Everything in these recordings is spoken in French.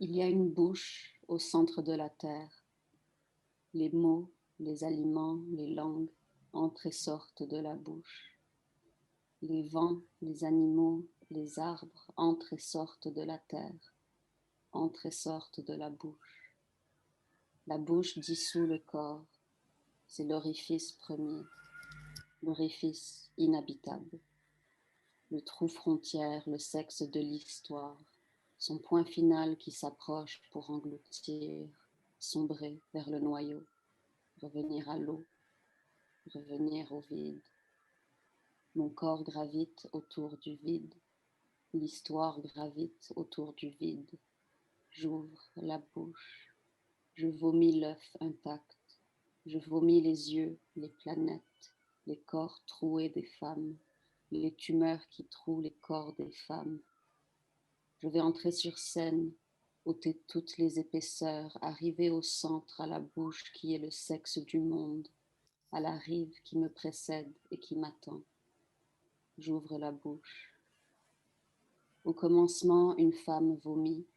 Il y a une bouche au centre de la terre. Les mots, les aliments, les langues entrent et sortent de la bouche. Les vents, les animaux, les arbres entrent et sortent de la terre, entrent et sortent de la bouche. La bouche dissout le corps, c'est l'orifice premier, l'orifice inhabitable. Le trou frontière, le sexe de l'histoire, son point final qui s'approche pour engloutir, sombrer vers le noyau, revenir à l'eau, revenir au vide. Mon corps gravite autour du vide, l'histoire gravite autour du vide. J'ouvre la bouche, je vomis l'œuf intact, je vomis les yeux, les planètes, les corps troués des femmes, les tumeurs qui trouent les corps des femmes. Je vais entrer sur scène, ôter toutes les épaisseurs, arriver au centre, à la bouche qui est le sexe du monde, à la rive qui me précède et qui m'attend. J'ouvre la bouche. Au commencement, une femme vomit.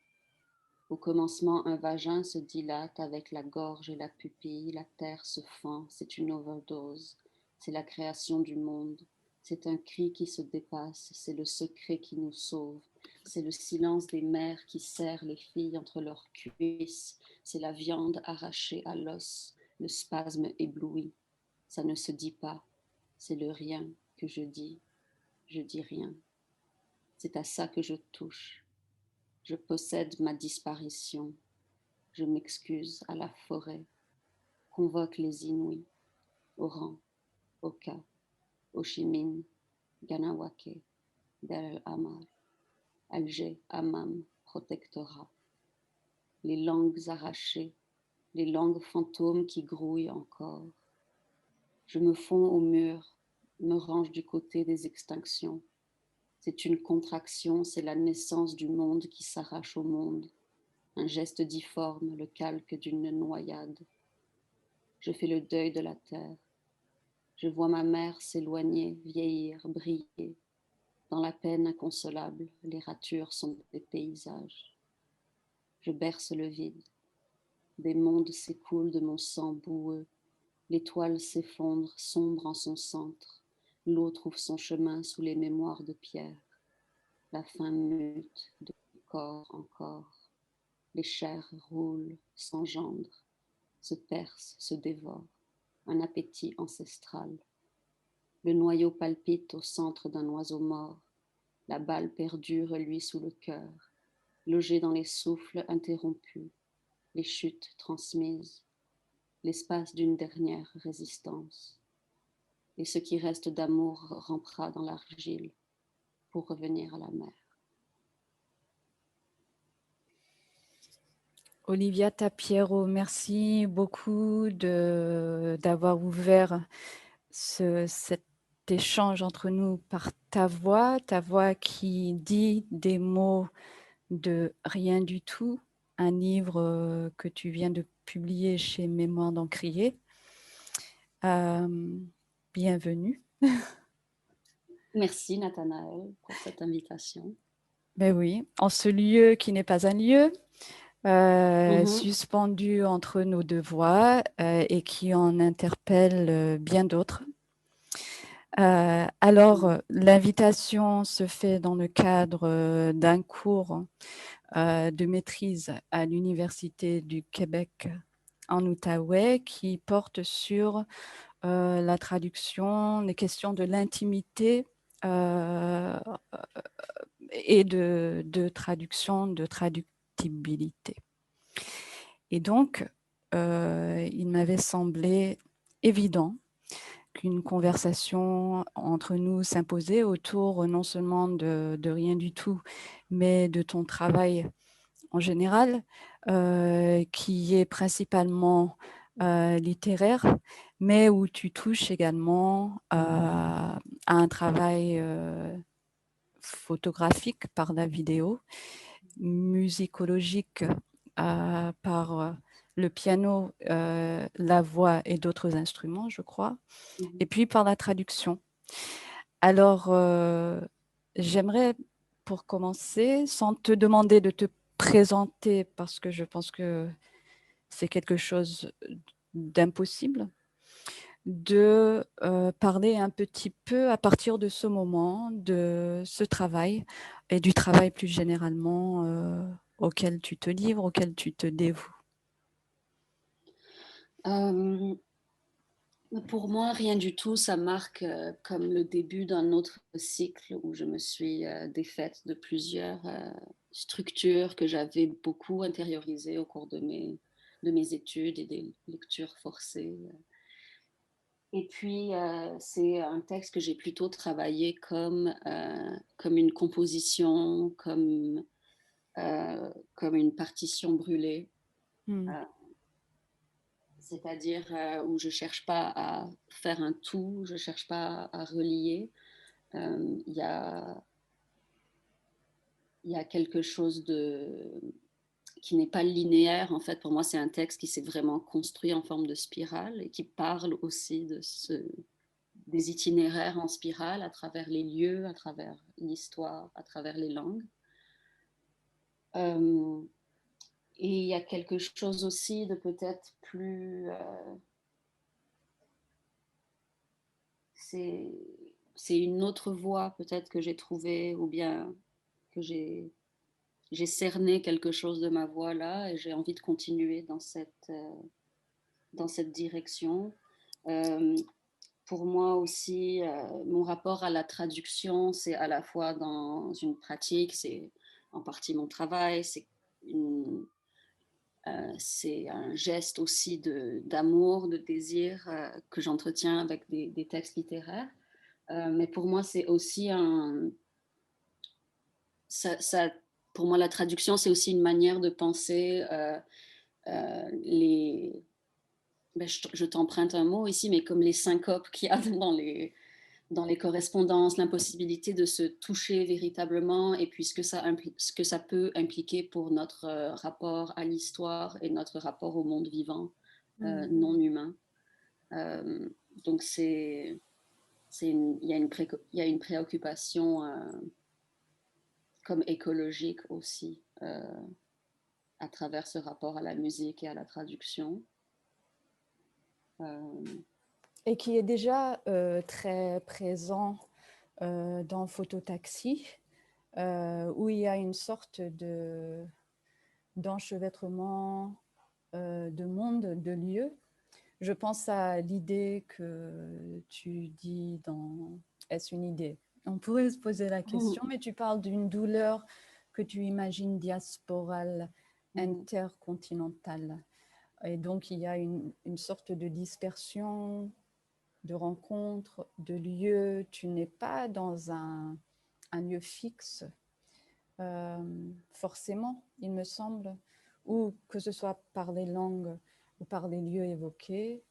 Au commencement, un vagin se dilate avec la gorge et la pupille, la terre se fend, c'est une overdose, c'est la création du monde, c'est un cri qui se dépasse, c'est le secret qui nous sauve, c'est le silence des mères qui serrent les filles entre leurs cuisses, c'est la viande arrachée à l'os, le spasme ébloui. Ça ne se dit pas, c'est le rien que je dis rien. C'est à ça que je touche. Je possède ma disparition. Je m'excuse à la forêt. Convoque les Inuits, Oran, Oka, Ho Chi Minh, Ganawake, Der el Amar, Alger, Amam, Protectorat. Les langues arrachées, les langues fantômes qui grouillent encore. Je me fonds au mur, me range du côté des extinctions. C'est une contraction, c'est la naissance du monde qui s'arrache au monde. Un geste difforme, le calque d'une noyade. Je fais le deuil de la terre. Je vois ma mère s'éloigner, vieillir, briller. Dans la peine inconsolable, les ratures sont des paysages. Je berce le vide. Des mondes s'écoulent de mon sang boueux. L'étoile s'effondre, sombre en son centre. L'eau trouve son chemin sous les mémoires de pierre. La faim mute de corps en corps. Les chairs roulent, s'engendrent, se percent, se dévorent. Un appétit ancestral. Le noyau palpite au centre d'un oiseau mort. La balle perdue reluit sous le cœur. Logée dans les souffles interrompus, les chutes transmises, l'espace d'une dernière résistance. Et ce qui reste d'amour rampera dans l'argile pour revenir à la mer. Olivia Tapiero, merci beaucoup d'avoir ouvert cet échange entre nous par ta voix qui dit des mots de rien du tout, un livre que tu viens de publier chez Mémoire d'Encrier. Bienvenue. Merci Nathanaël pour cette invitation. Ben oui, en ce lieu qui n'est pas un lieu, suspendu entre nos deux voix et qui en interpelle bien d'autres. Alors, l'invitation se fait dans le cadre d'un cours de maîtrise à l'Université du Québec en Outaouais qui porte sur la traduction, les questions de l'intimité et de traduction, de traductibilité. Et donc, il m'avait semblé évident qu'une conversation entre nous s'imposait autour non seulement de rien du tout, mais de ton travail en général, qui est principalement littéraire, mais où tu touches également à un travail photographique par la vidéo, musicologique par le piano, la voix et d'autres instruments, je crois, et puis par la traduction. Alors, j'aimerais, pour commencer, sans te demander de te présenter, parce que je pense que c'est quelque chose d'impossible, de parler un petit peu à partir de ce moment, de ce travail et du travail plus généralement auquel tu te livres, auquel tu te dévoues. Pour moi, rien du tout, ça marque comme le début d'un autre cycle où je me suis défaite de plusieurs structures que j'avais beaucoup intériorisées au cours de mes études et des lectures forcées. Et puis, c'est un texte que j'ai plutôt travaillé comme une composition, comme une partition brûlée. Mm. C'est-à-dire où je ne cherche pas à faire un tout, je ne cherche pas à relier. Il y a, y a quelque chose qui n'est pas linéaire. En fait, pour moi, c'est un texte qui s'est vraiment construit en forme de spirale et qui parle aussi des itinéraires en spirale à travers les lieux, à travers l'histoire, à travers les langues. Euh, et il y a quelque chose aussi de peut-être plus... c'est c'est une autre voie peut-être que j'ai trouvée ou bien que j'ai cerné quelque chose de ma voix là et j'ai envie de continuer dans cette direction. Euh, pour moi aussi, mon rapport à la traduction, c'est à la fois dans une pratique, c'est en partie mon travail, c'est un geste aussi d'amour, de désir que j'entretiens avec des textes littéraires. Mais pour moi, c'est aussi ça, pour moi, la traduction, c'est aussi une manière de penser les. Ben, je t'emprunte un mot ici, mais comme les syncopes qu'il y a dans les correspondances, l'impossibilité de se toucher véritablement, et puis ce que ça peut impliquer pour notre rapport à l'histoire et notre rapport au monde vivant, non humain. Euh, donc, il y a une préoccupation comme écologique aussi à travers ce rapport à la musique et à la traduction. Et qui est déjà très présent dans Phototaxi, où il y a une sorte d'enchevêtrement de monde, de lieux. Je pense à l'idée que tu dis dans Est-ce une idée? On pourrait se poser la question, mais tu parles d'une douleur que tu imagines diasporale, intercontinentale. Et donc, il y a une sorte de dispersion, de rencontres, de lieux. Tu n'es pas dans un lieu fixe, forcément, il me semble, ou que ce soit par les langues ou par les lieux évoqués,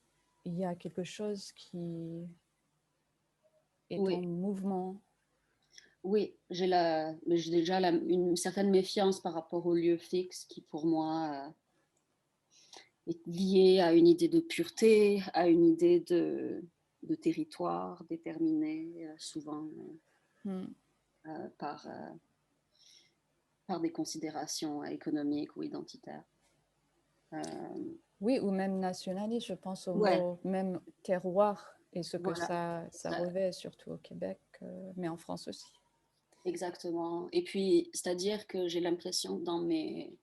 il y a quelque chose qui est en Oui, mouvement. oui, j'ai déjà une certaine méfiance par rapport au lieu fixe qui, pour moi, est lié à une idée de pureté, à une idée de territoire déterminé, souvent euh, par, euh, par des considérations économiques ou identitaires. Oui, ou même nationaliste, je pense au Ouais, mot même terroir et ce que voilà. ça revêt, surtout au Québec, mais en France aussi. Exactement. Et puis, c'est-à-dire que j'ai l'impression que dans mes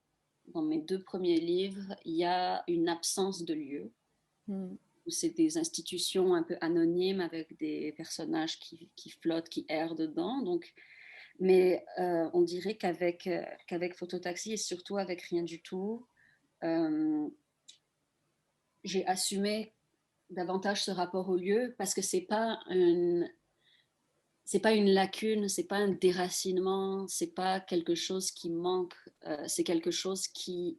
deux premiers livres, il y a une absence de lieu, où c'est des institutions un peu anonymes avec des personnages qui flottent, qui errent dedans. Donc, mais on dirait qu'avec Phototaxi et surtout avec Rien du tout, euh, j'ai assumé davantage ce rapport au lieu parce que c'est pas une lacune, c'est pas un déracinement, c'est pas quelque chose qui manque, c'est quelque chose qui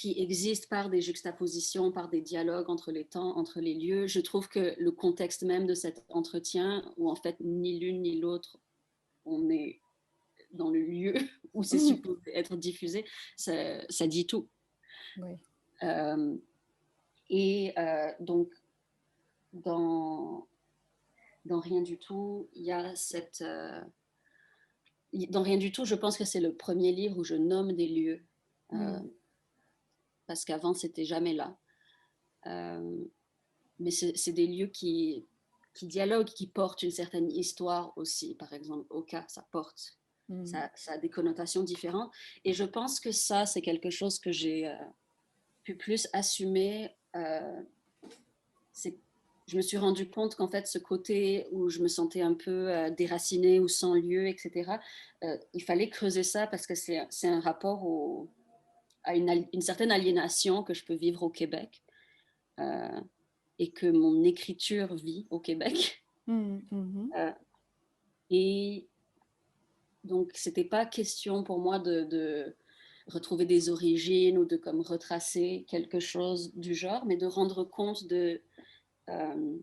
existe par des juxtapositions, par des dialogues entre les temps, entre les lieux. Je trouve que le contexte même de cet entretien, où en fait ni l'une ni l'autre, on est dans le lieu où c'est supposé être diffusé, ça dit tout. Oui. Euh, donc, dans, dans Rien du tout, il y a dans Rien du tout, je pense que c'est le premier livre où je nomme des lieux, Mm. parce qu'avant, c'était jamais là. Euh, mais c'est des lieux qui dialoguent, qui portent une certaine histoire aussi. Par exemple, Oka, ça porte, Mm. ça a des connotations différentes. Et je pense que ça, c'est quelque chose que j'ai pu plus assumer. C'est Je me suis rendu compte qu'en fait, ce côté où je me sentais un peu déracinée ou sans lieu, etc., il fallait creuser ça parce que c'est un rapport à une certaine aliénation que je peux vivre au Québec euh, et que mon écriture vit au Québec. Mm. Mhm. Euh, et donc, c'était pas question pour moi de retrouver des origines ou de comme retracer quelque chose du genre, mais de rendre compte euh,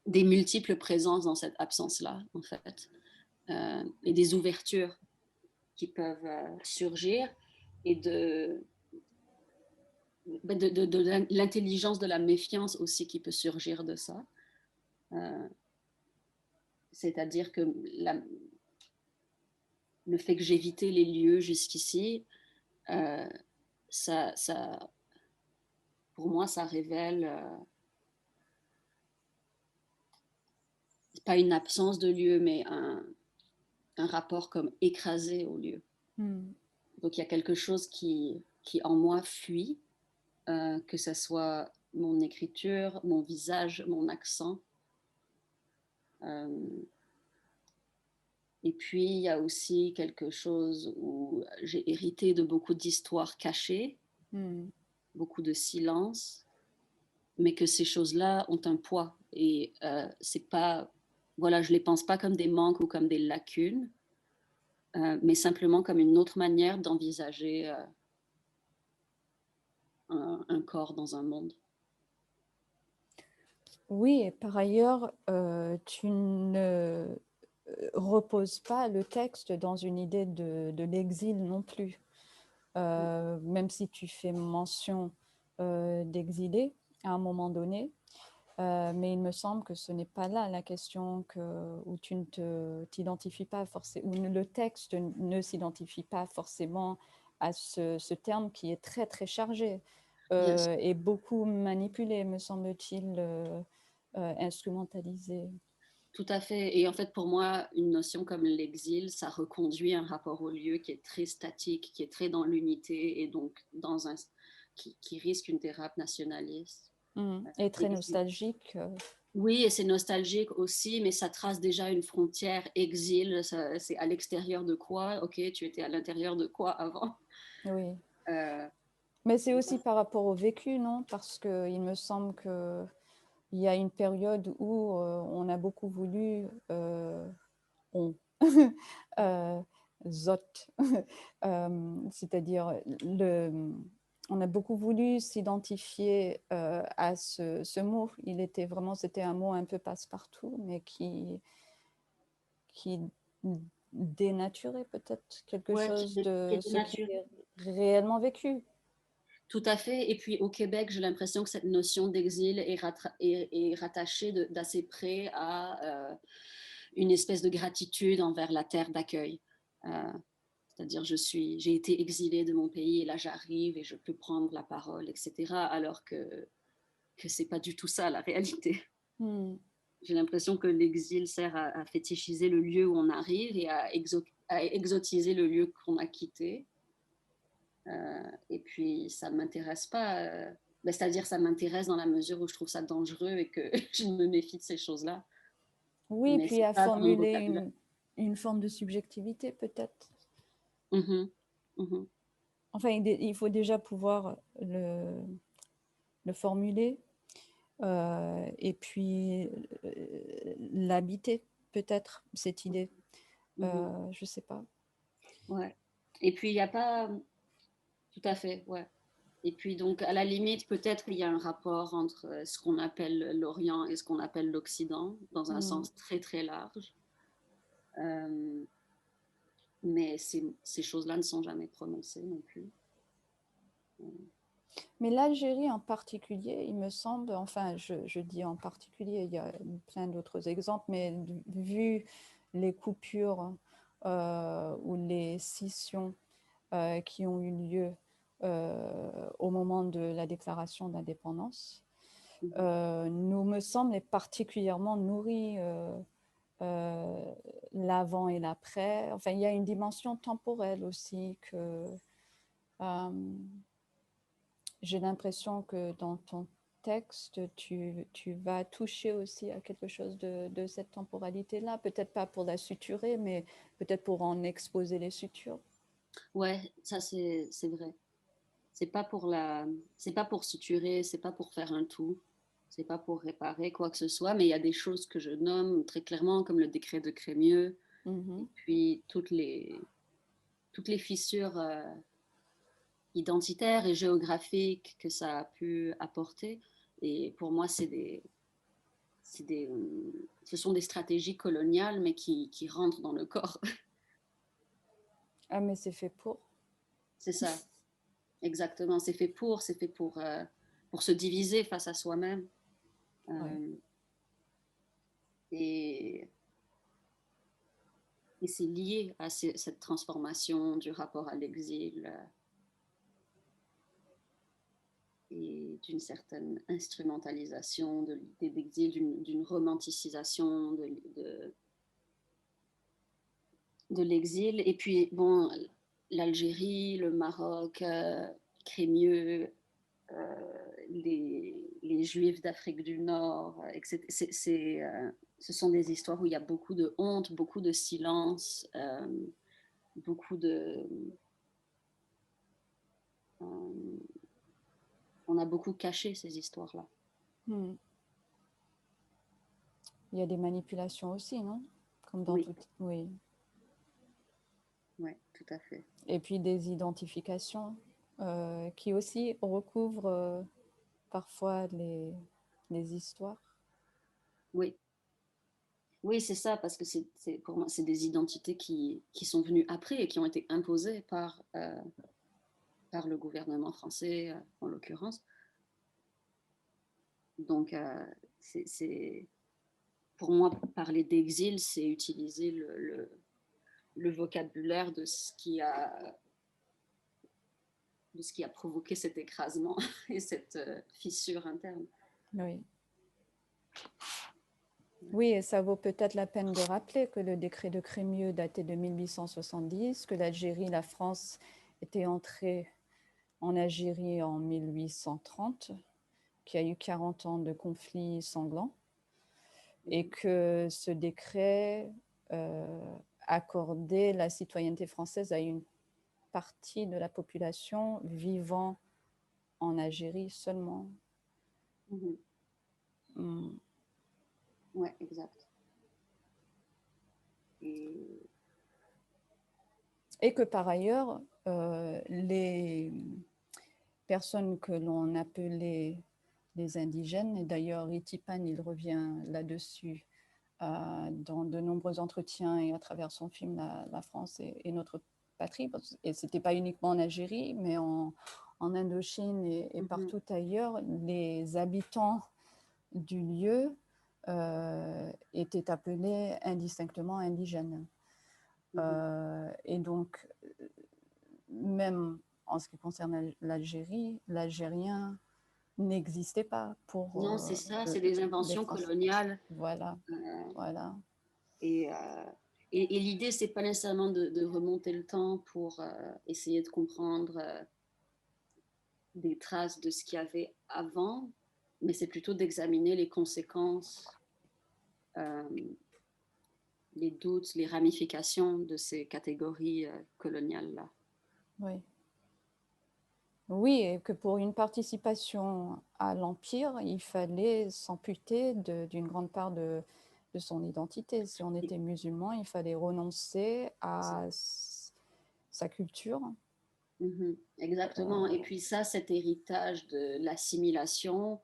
des multiples présences dans cette absence-là, en fait, et des ouvertures qui peuvent surgir et de l'intelligence de la méfiance aussi qui peut surgir de ça. Euh, C'est-à-dire que le fait que j'évitais les lieux jusqu'ici, euh, ça, pour moi, ça révèle pas une absence de lieu, mais un rapport comme écrasé au lieu. Mm. Donc il y a quelque chose qui en moi fuit, que ce soit mon écriture, mon visage, mon accent. Euh, et puis il y a aussi quelque chose où j'ai hérité de beaucoup d'histoires cachées, Mm. beaucoup de silence, mais que ces choses-là ont un poids. Et c'est pas, voilà, je les pense pas comme des manques ou comme des lacunes, mais simplement comme une autre manière d'envisager un corps dans un monde. Oui, et par ailleurs, tu ne reposes pas le texte dans une idée de l'exil non plus. Même si tu fais mention d'exiler à un moment donné, mais il me semble que ce n'est pas là la question où tu ne t'identifies pas forcément, où le texte ne s'identifie pas forcément à ce terme qui est très très chargé Bien sûr. et beaucoup manipulé, me semble-t-il, instrumentalisé. Tout à fait. Et en fait, pour moi, une notion comme l'exil, ça reconduit un rapport au lieu qui est très statique, qui est très dans l'unité et donc qui risque une dérape nationaliste. Et très Exil. nostalgique. Oui, et c'est nostalgique aussi, mais ça trace déjà une frontière. Exil, c'est à l'extérieur de quoi? Ok, tu étais à l'intérieur de quoi avant? Oui. Euh, Mais c'est aussi par rapport au vécu, non? Parce qu'il me semble qu'il y a une période où on a beaucoup voulu, on, euh, zot, c'est-à-dire on a beaucoup voulu s'identifier à ce mot. C'était un mot un peu passe-partout, mais qui dénaturait peut-être quelque ouais, chose qui de est ce qui nature. est réellement vécu. Tout à fait. Et puis au Québec, j'ai l'impression que cette notion d'exil est rattachée d'assez près à une espèce de gratitude envers la terre d'accueil. Euh, C'est-à-dire, j'ai été exilée de mon pays et là j'arrive et je peux prendre la parole, etc. Alors que c'est pas du tout ça la réalité. Hmm. J'ai l'impression que l'exil sert à fétichiser le lieu où on arrive et à exotiser le lieu qu'on a quitté. Et puis, ça ne m'intéresse pas. C'est-à-dire, ça m'intéresse dans la mesure où je trouve ça dangereux et que je me méfie de ces choses-là. Oui, Mais puis c'est à pas dans mon formuler vocabulaire. une forme de subjectivité peut-être. Mhm, mhm. Enfin, il faut déjà pouvoir le formuler et puis l'habiter, peut-être, cette idée. Mhm. Je ne sais pas. Ouais. Et puis, il n'y a pas. Tout à fait, ouais. Et puis, donc, à la limite, peut-être il y a un rapport entre ce qu'on appelle l'Orient et ce qu'on appelle l'Occident, dans un Hmm. sens très, très large. Euh, mais ces choses-là ne sont jamais prononcées non plus. Mais l'Algérie en particulier, il me semble, enfin, je dis en particulier, il y a plein d'autres exemples, mais vu les coupures ou les scissions qui ont eu lieu au moment de la déclaration d'indépendance, nous me semble est particulièrement nourri l'avant et l'après. Enfin, il y a une dimension temporelle aussi que j'ai l'impression que dans ton texte, tu vas toucher aussi à quelque chose de cette temporalité-là. Peut-être pas pour la suturer, mais peut-être pour en exposer les sutures. Ouais, ça c'est vrai. C'est pas pour suturer, c'est pas pour faire un tout, c'est pas pour réparer quoi que ce soit, mais il y a des choses que je nomme très clairement, comme le décret de Crémieux, et puis toutes les fissures identitaires et géographiques que ça a pu apporter. Et pour moi, ce sont des stratégies coloniales, mais qui rentrent dans le corps. Ah, mais c'est fait pour. C'est ça, exactement. C'est fait pour se diviser face à soi-même. Ouais. Euh, et et c'est lié à cette transformation du rapport à l'exil et d'une certaine instrumentalisation de l'idée d'exil, d'une romanticisation de l'exil. Et puis, bon, l'Algérie, le Maroc, Crémieux, les Juifs d'Afrique du Nord, etc. Ce sont des histoires où il y a beaucoup de honte, beaucoup de silence, beaucoup de... Euh, on a beaucoup caché ces histoires-là. Hmm. Il y a des manipulations aussi, non? Comme dans Oui, tout. Oui. ouais, tout à fait. Et puis des identifications qui aussi recouvrent parfois les histoires. Oui, oui, c'est ça, parce que pour moi, c'est des identités qui sont venues après et qui ont été imposées par le gouvernement français, en l'occurrence. Donc, pour moi, parler d'exil, c'est utiliser le vocabulaire de ce qui a provoqué cet écrasement et cette fissure interne. Oui. Oui, et ça vaut peut-être la peine de rappeler que le décret de Crémieux datait de 1870, que l'Algérie, la France était entrée en Algérie en 1830, qu'il y a eu 40 ans de conflits sanglants, et que ce décret accordait la citoyenneté française à une partie de la population vivant en Algérie seulement. Mm-hmm. Mm. Ouais, exact. Et Et que par ailleurs, les personnes que l'on appelait les indigènes, et d'ailleurs Itipan, il revient là-dessus dans de nombreux entretiens et à travers son film La France et notre patrie, et ce n'était pas uniquement en Algérie, mais en Indochine et mm-hmm. partout ailleurs, les habitants du lieu étaient appelés indistinctement indigènes. Mm-hmm. Et donc, même en ce qui concerne l'Algérie, l'Algérien n'existait pas pour Non, c'est ça, c'est des les inventions Français. coloniales. Voilà, Euh, voilà. et, euh, et l'idée, c'est pas nécessairement de remonter le temps pour essayer de comprendre des traces de ce qu'il y avait avant, mais c'est plutôt d'examiner les conséquences, euh, les doutes, les ramifications de ces catégories coloniales-là. Oui. Oui, et que pour une participation à l'Empire, il fallait s'amputer d'une grande part de son identité. Si on était musulman, il fallait renoncer à sa culture. Exactement. Et puis ça, cet héritage de l'assimilation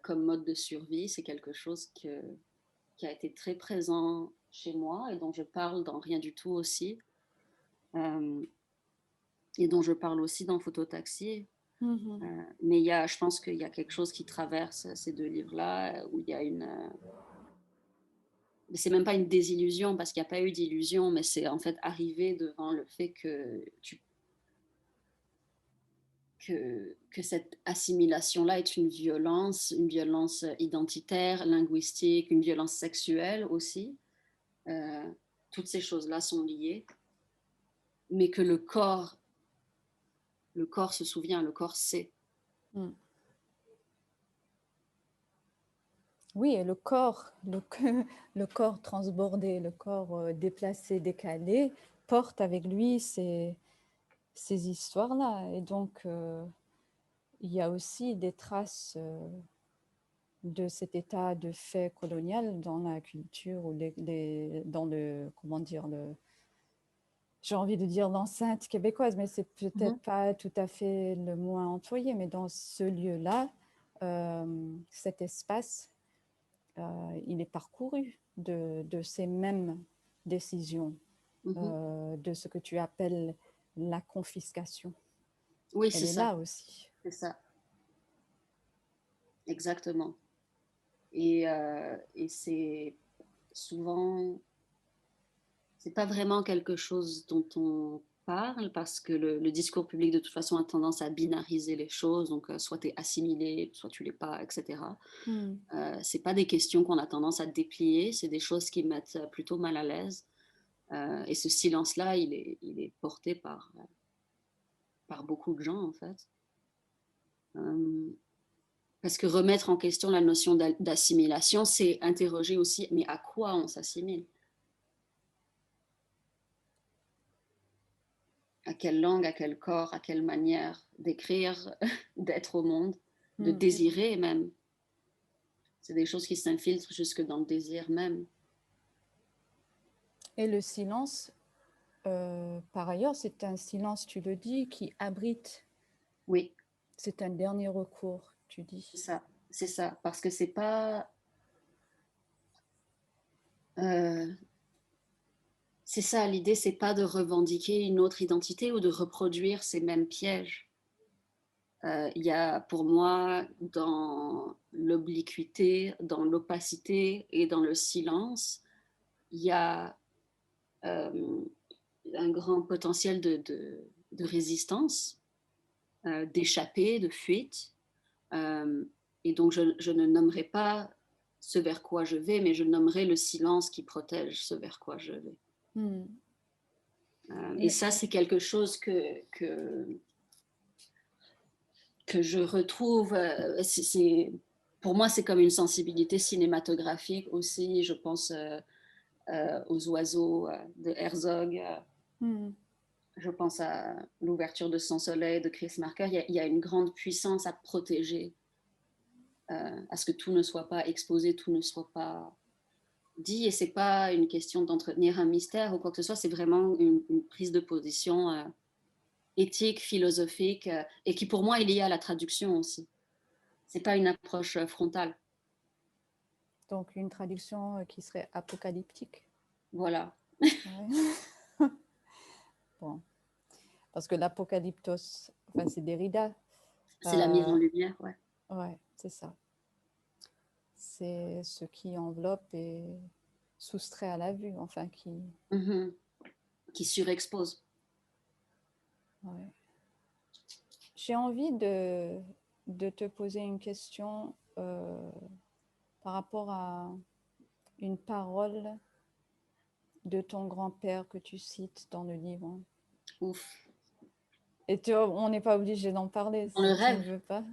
comme mode de survie, c'est quelque chose qui a été très présent chez moi et dont je parle dans Rien du tout aussi. Euh, et dont je parle aussi dans Phototaxi. Mais je pense qu'il y a quelque chose qui traverse ces deux livres-là, où il y a c'est même pas une désillusion parce qu'il n'y a pas eu d'illusion, mais c'est en fait arriver devant le fait que cette assimilation-là est une violence identitaire, linguistique, une violence sexuelle aussi. Toutes ces choses-là sont liées, mais que le corps se souvient, le corps sait. Mm. Oui, et le corps, le corps transbordé, le corps déplacé, décalé, porte avec lui ces histoires-là. Et donc, il y a aussi des traces de cet état de fait colonial dans la culture ou dans le, comment dire, j'ai envie de dire l'enceinte québécoise, mais c'est peut-être pas tout à fait le mot à employer, mais dans ce lieu-là, cet espace, il est parcouru de ces mêmes décisions, de ce que tu appelles la confiscation. Oui, Elle c'est est ça. là aussi. C'est ça. Exactement. Et c'est souvent, c'est pas vraiment quelque chose dont on parle parce que le discours public de toute façon a tendance à binariser les choses, donc soit tu es assimilé, soit tu l'es pas, etc. C'est pas des questions qu'on a tendance à déplier, c'est des choses qui mettent plutôt mal à l'aise. Et ce silence-là, il est porté par beaucoup de gens en fait. Parce que remettre en question la notion d'assimilation, c'est interroger aussi, mais à quoi on s'assimile? À quelle langue, à quel corps, à quelle manière d'écrire, d'être au monde, de désirer même. C'est des choses qui s'infiltrent jusque dans le désir même. Et le silence, par ailleurs, c'est un silence, tu le dis, qui abrite. Oui. C'est un dernier recours, tu dis. C'est ça, parce que c'est pas... c'est ça, l'idée, c'est pas de revendiquer une autre identité ou de reproduire ces mêmes pièges. Il y a pour moi, dans l'obliquité, dans l'opacité et dans le silence, il y a un grand potentiel de résistance, d'échappée, de fuite. Et donc, je ne nommerai pas ce vers quoi je vais, mais je nommerai le silence qui protège ce vers quoi je vais. Et ça, c'est quelque chose que je retrouve. Pour moi, c'est comme une sensibilité cinématographique aussi. Je pense aux oiseaux de Herzog. Je pense à l'ouverture de Sans Soleil de Chris Marker. Il y a une grande puissance à protéger, à ce que tout ne soit pas exposé, tout ne soit pas dit. Et c'est pas une question d'entretenir un mystère ou quoi que ce soit. C'est vraiment une prise de position éthique, philosophique, et qui pour moi est liée à la traduction aussi. C'est pas une approche frontale. Donc une traduction qui serait apocalyptique. Voilà. Ouais. Bon. Parce que l'apocalyptos, enfin, c'est Derrida. C'est la mise en lumière, ouais. Ouais, c'est ça. C'est ce qui enveloppe et soustrait à la vue, enfin, qui... Qui surexpose. Ouais. J'ai envie de te poser une question par rapport à une parole de ton grand-père que tu cites dans le livre. Ouf. Et on n'est pas obligé d'en parler dans le si tu rêve. ne veux pas.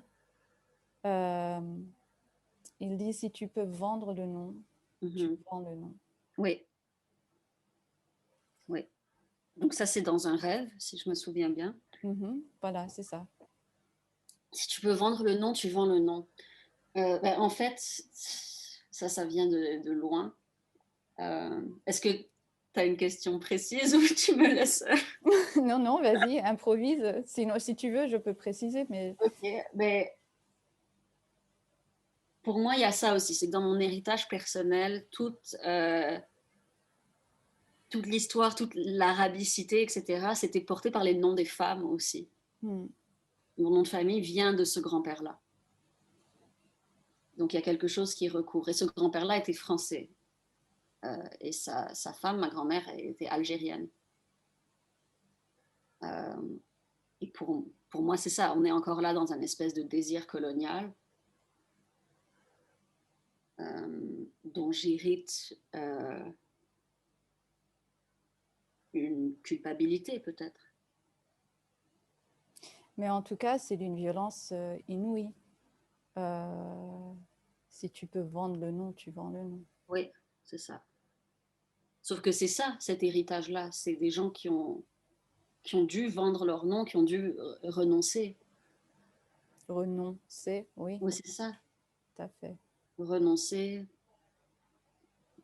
Il dit, si tu peux vendre le nom, tu vends le nom. Oui. Oui. Donc ça, c'est dans un rêve, si je me souviens bien. Voilà, c'est ça. Si tu peux vendre le nom, tu vends le nom. En fait, ça vient de loin. Est-ce que tu as une question précise ou tu me laisses Non, vas-y, improvise. Sinon, si tu veux, je peux préciser. Mais... Ok, mais pour moi, il y a ça aussi. C'est que dans mon héritage personnel, toute l'histoire, toute l'arabicité, etc., c'était porté par les noms des femmes aussi. Mon nom de famille vient de ce grand-père-là. Donc il y a quelque chose qui recouvre. Et ce grand-père-là était français. et sa femme, ma grand-mère, était algérienne. Et pour moi, c'est ça, on est encore là dans un espèce de désir colonial dont j'hérite une culpabilité peut-être. Mais en tout cas, c'est d'une violence inouïe. Si tu peux vendre le nom, tu vends le nom. Oui, c'est ça. Sauf que c'est ça, cet héritage-là. C'est des gens qui ont dû vendre leur nom, qui ont dû renoncer. Renoncer, oui, Oui, c'est ça. tout à fait. Renoncer,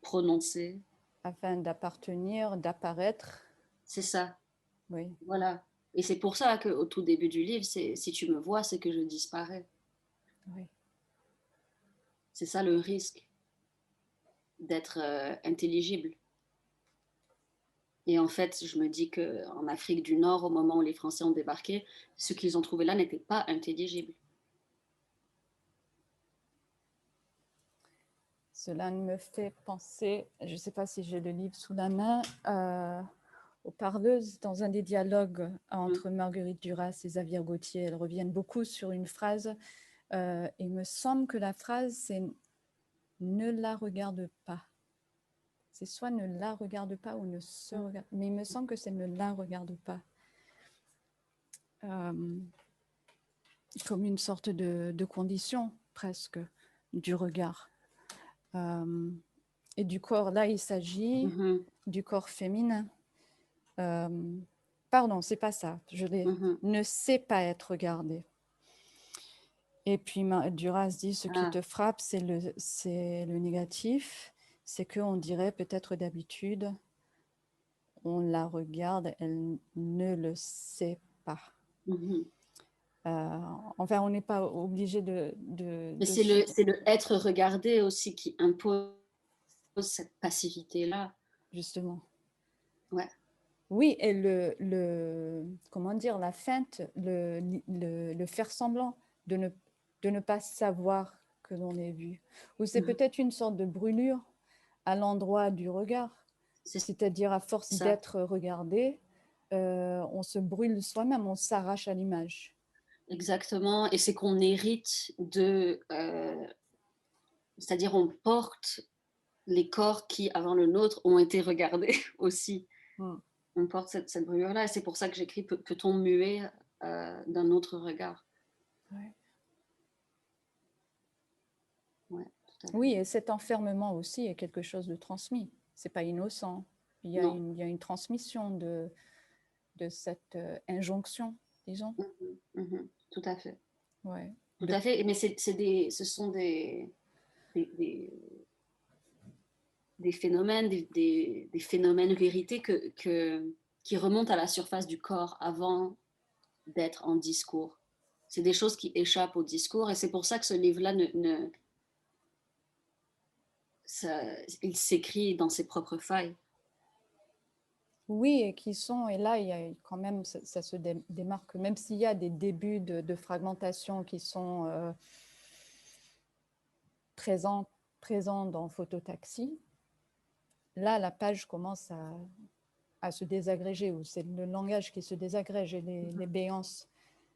prononcer. Afin d'appartenir, d'apparaître. C'est ça. Oui. Voilà. Et c'est pour ça qu'au tout début du livre, c'est si tu me vois, c'est que je disparais. Oui. C'est ça le risque d'être intelligible. Et en fait, je me dis qu'en Afrique du Nord, au moment où les Français ont débarqué, ce qu'ils ont trouvé là n'était pas intelligible. Cela me fait penser, je ne sais pas si j'ai le livre sous la main, aux parleuses dans un des dialogues entre Marguerite Duras et Xavier Gauthier. Elles reviennent beaucoup sur une phrase. Il me semble que la phrase, c'est « ne la regarde pas ». C'est soit « ne la regarde pas » ou « ne se regarde ». Mais il me semble que c'est « ne la regarde pas ». Comme une sorte de condition presque du regard. Et du corps, là, il s'agit du corps féminin. Pardon, c'est pas ça. Je ne sait pas être regardé. Et puis Duras dit ce qui te frappe, c'est le négatif, c'est qu'on dirait peut-être d'habitude, on la regarde, elle ne le sait pas. Enfin, on n'est pas obligé de Mais c'est le être regardé aussi qui impose cette passivité-là. Justement. Ouais. Oui, et comment dire, la feinte, le faire semblant de ne pas savoir que l'on est vu. Ou c'est peut-être une sorte de brûlure à l'endroit du regard. C'est-à-dire à force d'être regardé, on se brûle soi-même, on s'arrache à l'image. Exactement, et c'est qu'on hérite de... c'est-à-dire on porte les corps qui, avant le nôtre, ont été regardés aussi. On porte cette brûlure-là, et c'est pour ça que j'écris « Peut-on muer d'un autre regard ?» Ouais, oui, et cet enfermement aussi est quelque chose de transmis. C'est pas innocent. Il y a une transmission de cette injonction, disons. Tout à fait. Ouais. Tout à fait. Mais ce sont des phénomènes, des phénomènes vérités qui remontent à la surface du corps avant d'être en discours. C'est des choses qui échappent au discours, et c'est pour ça que ce livre-là il s'écrit dans ses propres failles. Oui, et là, il y a quand même, ça se démarque, même s'il y a des débuts de fragmentation qui sont présents dans Phototaxi. Là, la page commence à se désagréger, ou c'est le langage qui se désagrège, et les béances,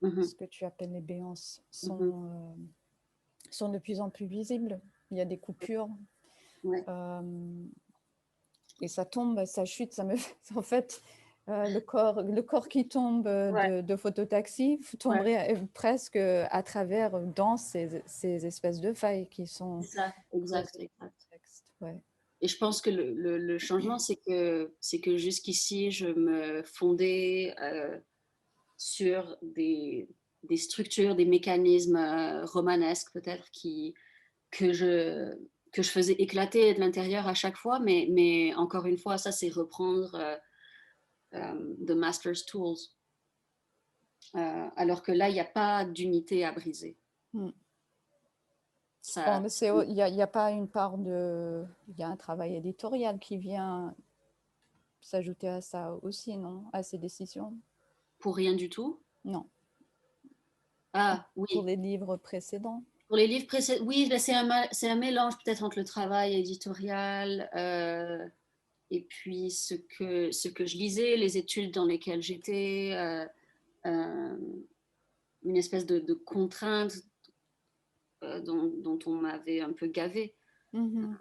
ce que tu appelles les béances, sont de plus en plus visibles. Il y a des coupures. Et ça tombe, ça chute, ça me fait... En fait, le corps qui tombe de Phototaxi tomberait presque à travers, dans ces espèces de failles qui sont... C'est ça, exact. Ouais. Et je pense que le changement, c'est que jusqu'ici, je me fondais sur des structures, des mécanismes romanesques peut-être que je faisais éclater de l'intérieur à chaque fois, mais encore une fois, ça c'est reprendre The Master's Tools. Alors que là, il n'y a pas d'unité à briser. Il n'y a pas une part de... Il y a un travail éditorial qui vient s'ajouter à ça aussi, non? À ces décisions? Pour rien du tout? Non. Ah, oui. Pour les livres précédents? Pour les livres précédents, oui, ben c'est un mélange peut-être entre le travail éditorial et puis ce que je lisais, les études dans lesquelles j'étais, euh, une espèce de contrainte dont on m'avait un peu gavé. Mhm.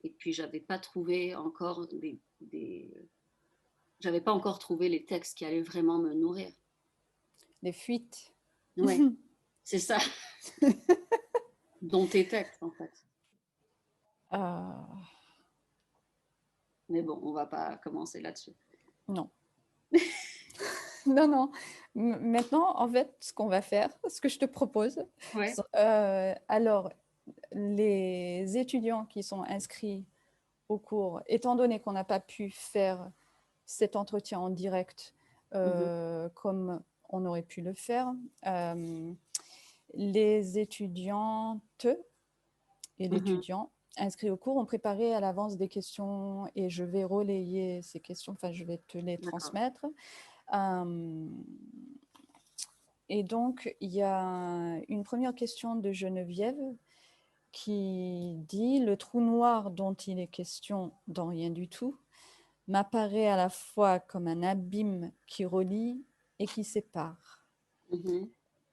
Et puis, j'avais pas encore trouvé les textes qui allaient vraiment me nourrir. Les fuites. Ouais, c'est ça, dont tes textes, en fait. Ah, Mais bon, on va pas commencer là-dessus. non. Non, non. Maintenant, en fait, ce qu'on va faire, ce que je te propose, Ouais. alors, les étudiants qui sont inscrits au cours, étant donné qu'on n'a pas pu faire cet entretien en direct Mhm. comme on aurait pu le faire, les étudiantes et Mhm. l'étudiant inscrits au cours ont préparé à l'avance des questions et je vais relayer ces questions, enfin je vais te les D'accord. transmettre. Et donc, il y a une première question de Geneviève qui dit « Le trou noir dont il est question dans Rien du tout m'apparaît à la fois comme un abîme qui relie et qui sépare, Mhm.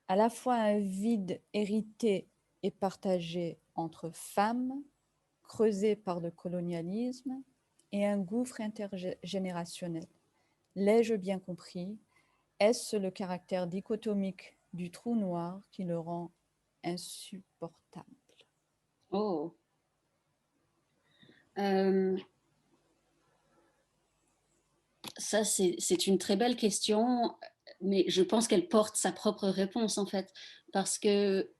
à la fois un vide hérité et partagé entre femmes, creusé par le colonialisme, et un gouffre intergénérationnel. L'ai-je bien compris? Est-ce le caractère dichotomique du trou noir qui le rend insupportable? » Oh. Euh, Ça, c'est une très belle question, mais je pense qu'elle porte sa propre réponse, en fait. Parce que,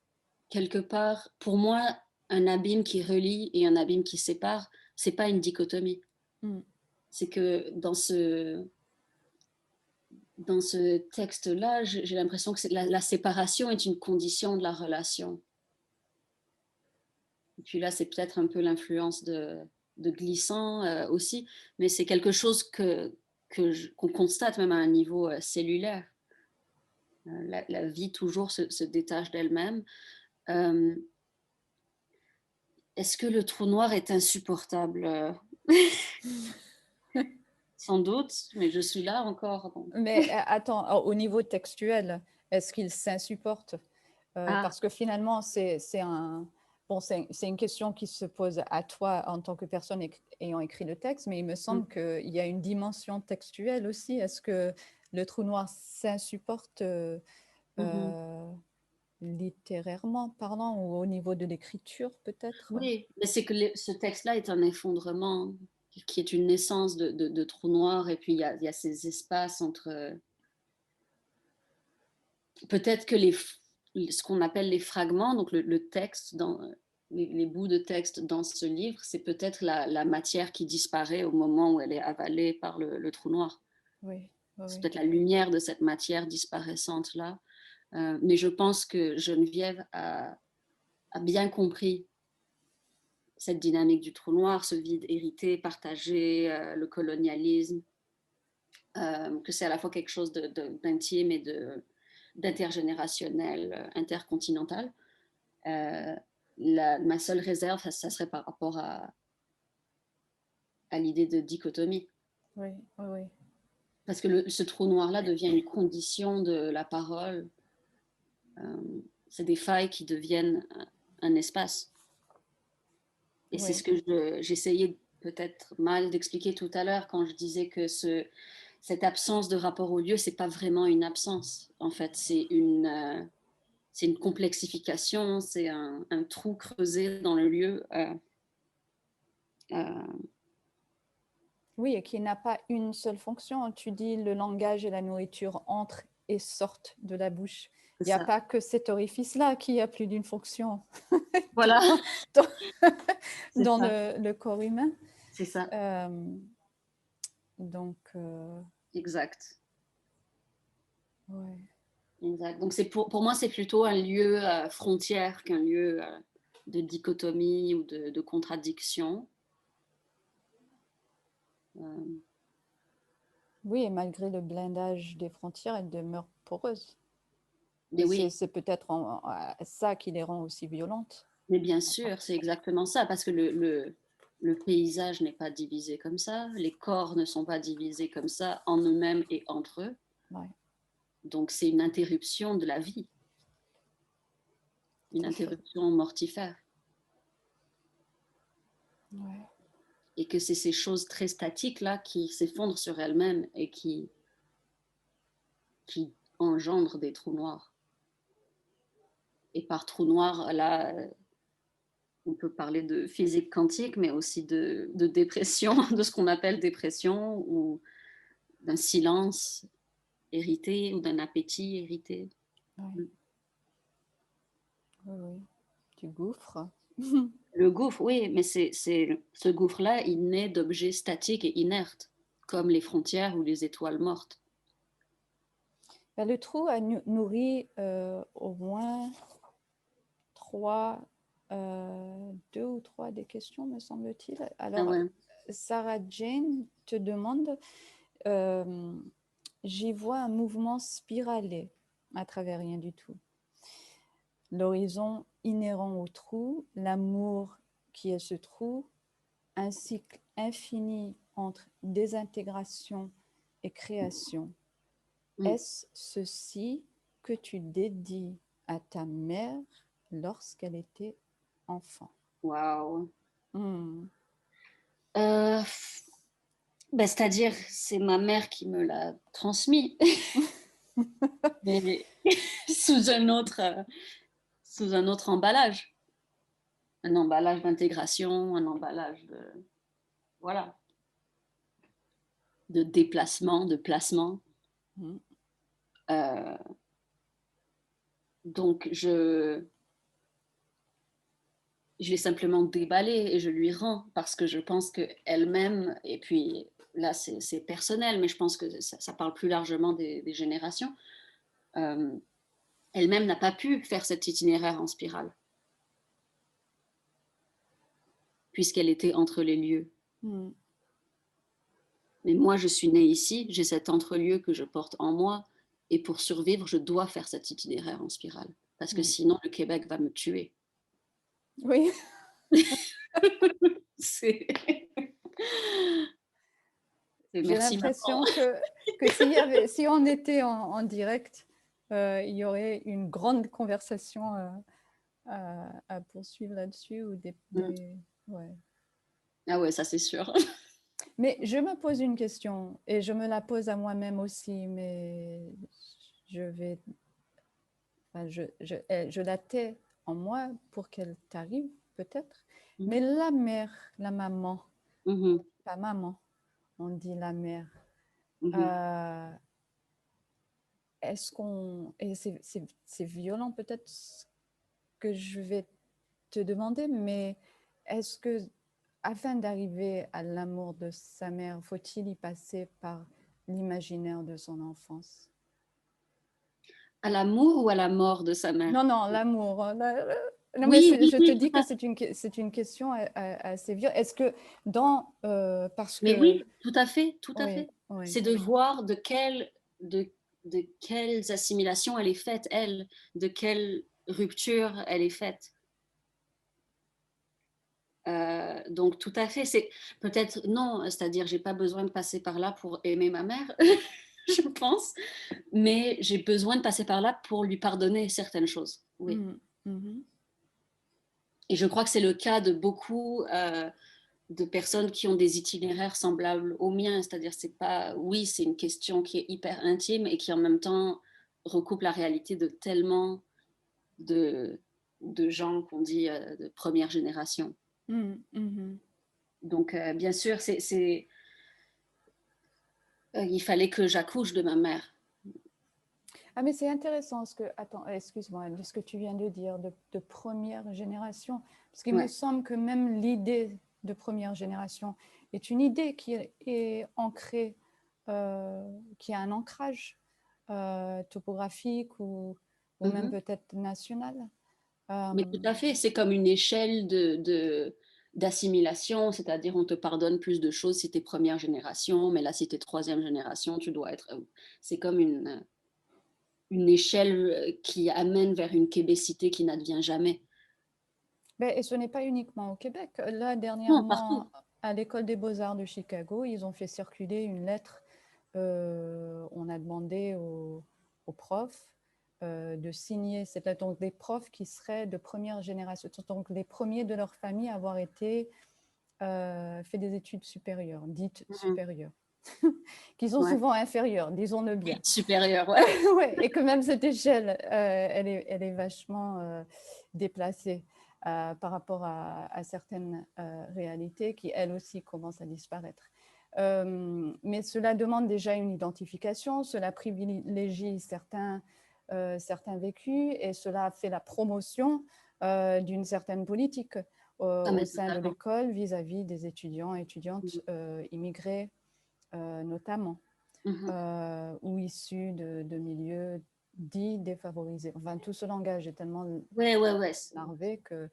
quelque part, pour moi, un abîme qui relie et un abîme qui sépare, c'est pas une dichotomie. Mm. C'est que dans ce texte-là, j'ai l'impression que la séparation est une condition de la relation. Et puis là, c'est peut-être un peu l'influence de Glissant aussi, mais c'est quelque chose qu'on constate même à un niveau cellulaire. La vie toujours se détache d'elle-même. Euh, Est-ce que le trou noir est insupportable? Sans doute, mais je suis là encore. Donc. Mais attends, au niveau textuel, est-ce qu'il s'insupporte? Ah, Parce que finalement, bon, c'est une question qui se pose à toi en tant que personne ayant écrit le texte, mais il me semble qu'il y a une dimension textuelle aussi. Est-ce que le trou noir s'insupporte mhm. littérairement parlant ou au niveau de l'écriture peut-être? Oui, mais c'est que ce texte-là est un effondrement qui est une naissance de trou noir, et puis il y a ces espaces entre. Peut-être que ce qu'on appelle les fragments, donc le texte, les bouts de texte dans ce livre, c'est peut-être la matière qui disparaît au moment où elle est avalée par le trou noir. Oui, oui, C'est oui. peut-être la lumière de cette matière disparaissante-là. Mais je pense que Geneviève a bien compris cette dynamique du trou noir, ce vide hérité, partagé, le colonialisme, que c'est à la fois quelque chose d'intime et d'intergénérationnel, intercontinental. Euh, Ma seule réserve, ça serait par rapport à l'idée de dichotomie. Oui, oui, oui. Parce que ce trou noir-là devient une condition de la parole. Euh, c'est des failles qui deviennent un espace. Et c'est ce Oui. que j'essayais peut-être mal d'expliquer tout à l'heure quand je disais que cette absence de rapport au lieu, c'est pas vraiment une absence. En fait, c'est une complexification, c'est un trou creusé dans le lieu. Euh, Oui, et qui n'a pas une seule fonction. Tu dis le langage et la nourriture entrent et sortent de la bouche. c'est Il n'y a ça. pas que cet orifice-là qui a plus d'une fonction Voilà, dans, c'est ça. le corps humain. C'est ça. Euh, donc, Exact. ouais. Exact. Donc pour moi, c'est plutôt un lieu frontière qu'un lieu de dichotomie ou de contradiction. Euh, Oui, et malgré le blindage des frontières, elle demeure poreuse. Mais oui, c'est peut-être ça qui les rend aussi violentes. mais bien sûr, c'est exactement ça, parce que le paysage n'est pas divisé comme ça, les corps ne sont pas divisés comme ça en eux-mêmes et entre eux. Ouais, Donc c'est une interruption de la vie, une tout à fait. interruption mortifère. Ouais. Et que c'est ces choses très statiques-là qui s'effondrent sur elles-mêmes et qui engendrent des trous noirs. Et par trou noir, là, on peut parler de physique quantique, mais aussi de dépression, de ce qu'on appelle dépression, ou d'un silence hérité, ou d'un appétit hérité. Ouais. Oui, oui. Du gouffre. Le gouffre, oui, mais ce gouffre-là, il naît d'objets statiques et inertes, comme les frontières ou les étoiles mortes. Ben, le trou a nourri au moins deux ou trois des questions, me semble-t-il. Ah Alors, ouais. Sarah Jane te demande, j'y vois un mouvement spiralé à travers rien du tout. L'horizon inhérent au trou, l'amour qui est ce trou, un cycle infini entre désintégration et création. Mm. Est-ce ceci que tu dédies à ta mère lorsqu'elle était enfant? Waouh. Hmm. Euh, Ben, c'est-à-dire, c'est ma mère qui me l'a transmis, mais sous sous un autre emballage. Un emballage d'intégration, un emballage voilà, de déplacement, de placement. Hmm. Euh, donc, je l'ai simplement déballé et je lui rends parce que je pense qu'elle-même, et puis là c'est personnel, mais je pense que ça parle plus largement des générations, euh, elle-même n'a pas pu faire cet itinéraire en spirale, puisqu'elle était entre les lieux. Hmm. Mais moi, je suis née ici, j'ai cet entre-lieu que je porte en moi, et pour survivre, je dois faire cet itinéraire en spirale, parce que Hmm. sinon, le Québec va me tuer. Oui, C'est... j'ai Merci, maman. l'impression que si on était en direct, il y aurait une grande conversation à poursuivre là-dessus. Ouais. Ah ouais, ça c'est sûr. Mais je me pose une question et je me la pose à moi-même aussi, mais je vais, enfin, je la tais en moi pour qu'elle t'arrive peut-être. Mais la mère, la maman, Mhm, pas maman, on dit la mère. mhm. Euh, Est-ce qu'on, et c'est violent peut-être ce que je vais te demander, mais est-ce que afin d'arriver à l'amour de sa mère, faut-il y passer par l'imaginaire de son enfance? À l'amour ou à la mort de sa mère? Non, non, l'amour. Non, mais Oui, oui, je te oui, tout dis que à c'est une question assez violente. Est-ce que parce Mais que, oui, tout à fait, tout à oui, fait. oui, C'est de voir de, de quelles assimilations elle est faite, elle, de quelle rupture elle est faite. Donc tout à fait, c'est peut-être non, c'est-à-dire j'ai pas besoin de passer par là pour aimer ma mère, je pense, mais j'ai besoin de passer par là pour lui pardonner certaines choses. Oui. mhm, mhm, Et je crois que c'est le cas de beaucoup de personnes qui ont des itinéraires semblables aux miens, c'est-à-dire c'est pas, oui, c'est une question qui est hyper intime et qui en même temps recoupe la réalité de tellement de, de gens qu'on dit de première génération. mhm, mhm. Donc bien sûr, il fallait que j'accouche de ma mère. Ah, mais c'est intéressant ce que, attends, excuse-moi, de ce que tu viens de dire, de première génération, parce qu'il me Ouais. semble que même l'idée de première génération est une idée qui est ancrée, qui a un ancrage topographique ou même Mhm. peut-être national. Mais tout Euh, à fait, c'est comme une échelle d'assimilation, c'est-à-dire on te pardonne plus de choses si tu es première génération, mais là si tu es troisième génération, tu dois être... C'est comme une... une échelle qui amène vers une québécité qui n'advient jamais. Et ce n'est pas uniquement au Québec. Là, Non, partout. dernièrement, à l'École des Beaux-Arts de Chicago, ils ont fait circuler une lettre. On a demandé aux profs de signer cette lettre. Donc, des profs qui seraient de première génération, donc les premiers de leur famille à avoir été fait des études supérieures, dites supérieures, qui sont Ouais. souvent inférieures, disons-le bien. Supérieure, ouais. Ouais, et que même cette échelle, elle est vachement déplacée par rapport à certaines réalités qui, elles aussi, commencent à disparaître. Mais cela demande déjà une identification, cela privilégie certains vécus et cela fait la promotion d'une certaine politique Mais au sein de totalement. l'école vis-à-vis des étudiants et étudiantes immigrés notamment. Ou issus de milieux dits défavorisés. Enfin, tout ce langage est tellement Ouais. larvé que...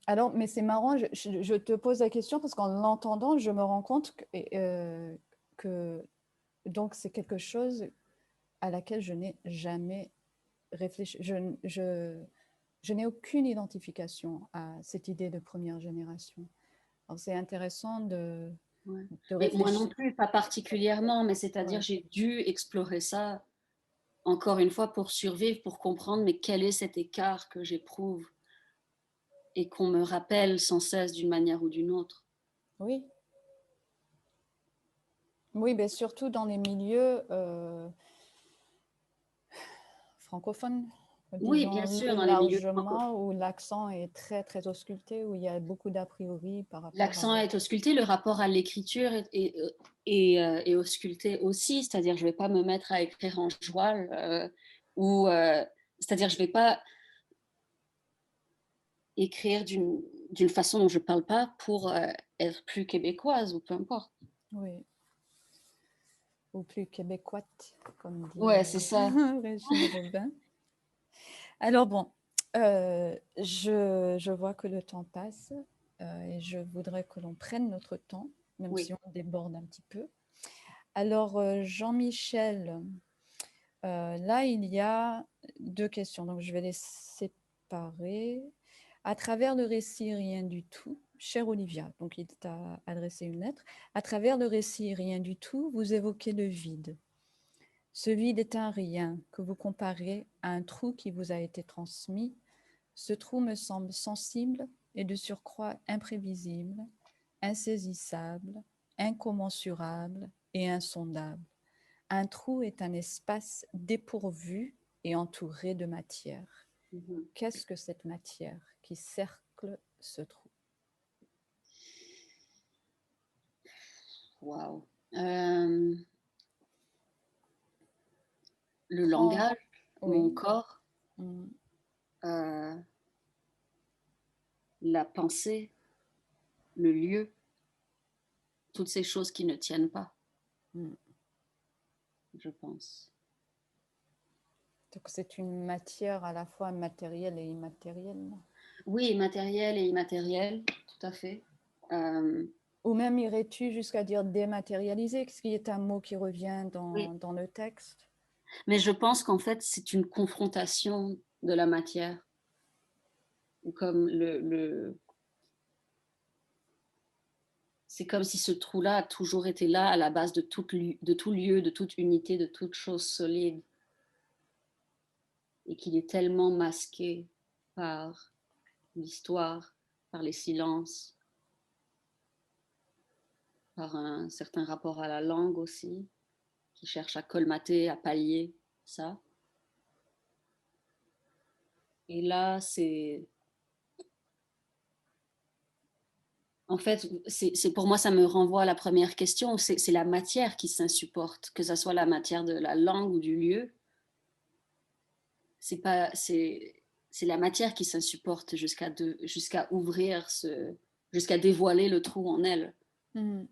alors, mais c'est marrant, je te pose la question parce qu'en l'entendant, je me rends compte que donc c'est quelque chose à laquelle je n'ai jamais réfléchi. Je n'ai aucune identification à cette idée de première génération. Alors, c'est intéressant de Mais moi non réfléchir. plus, pas particulièrement, mais c'est-à-dire Ouais. j'ai dû explorer ça encore une fois pour survivre, pour comprendre mais quel est cet écart que j'éprouve et qu'on me rappelle sans cesse d'une manière ou d'une autre. Oui. Oui, mais surtout dans les milieux francophones, Oui, bien disons sûr, dans les milieux francophones. largement, où l'accent est très, très ausculté, où il y a beaucoup d'a priori par rapport L'accent à... est ausculté, le rapport à l'écriture est ausculté aussi, c'est-à-dire je ne vais pas me mettre à écrire en joual ou c'est-à-dire je ne vais pas écrire d'une façon dont je ne parle pas pour être plus québécoise ou peu importe. Oui, ou plus québécoite, comme dit Ouais, c'est ça. Régine Robin. Alors bon, je vois que le temps passe et je voudrais que l'on prenne notre temps, même Oui. si on déborde un petit peu. Alors, Jean-Michel, là, il y a deux questions, donc je vais les séparer. À travers le récit Rien du tout, cher Olivia, donc il t'a adressé une lettre, à travers le récit Rien du tout, vous évoquez le vide. Ce vide est un rien que vous comparez à un trou qui vous a été transmis. Ce trou me semble sensible et de surcroît imprévisible, insaisissable, incommensurable et insondable. Un trou est un espace dépourvu et entouré de matière. Qu'est-ce que cette matière qui cercle ce trou? Waouh. Le langage, mon Oui. corps, la pensée, le lieu, toutes ces choses qui ne tiennent pas, je pense. Donc c'est une matière à la fois matérielle et immatérielle. Oui, matériel et immatériel, tout à fait. Ou même irais-tu jusqu'à dire dématérialisé, ce qui est un mot qui revient Oui. dans le texte? Mais je pense qu'en fait, c'est une confrontation de la matière. Comme c'est comme si ce trou-là a toujours été là à la base de tout lieu, de toute unité, de toute chose solide. Et qu'il est tellement masqué par l'histoire, par les silences, par un certain rapport à la langue aussi, qui cherche à colmater, à pallier ça. Et là, c'est... En fait, pour moi, ça me renvoie à la première question, c'est la matière qui s'insupporte, que ce soit la matière de la langue ou du lieu. C'est la matière qui s'insupporte jusqu'à ouvrir jusqu'à dévoiler le trou en elle. Mmh.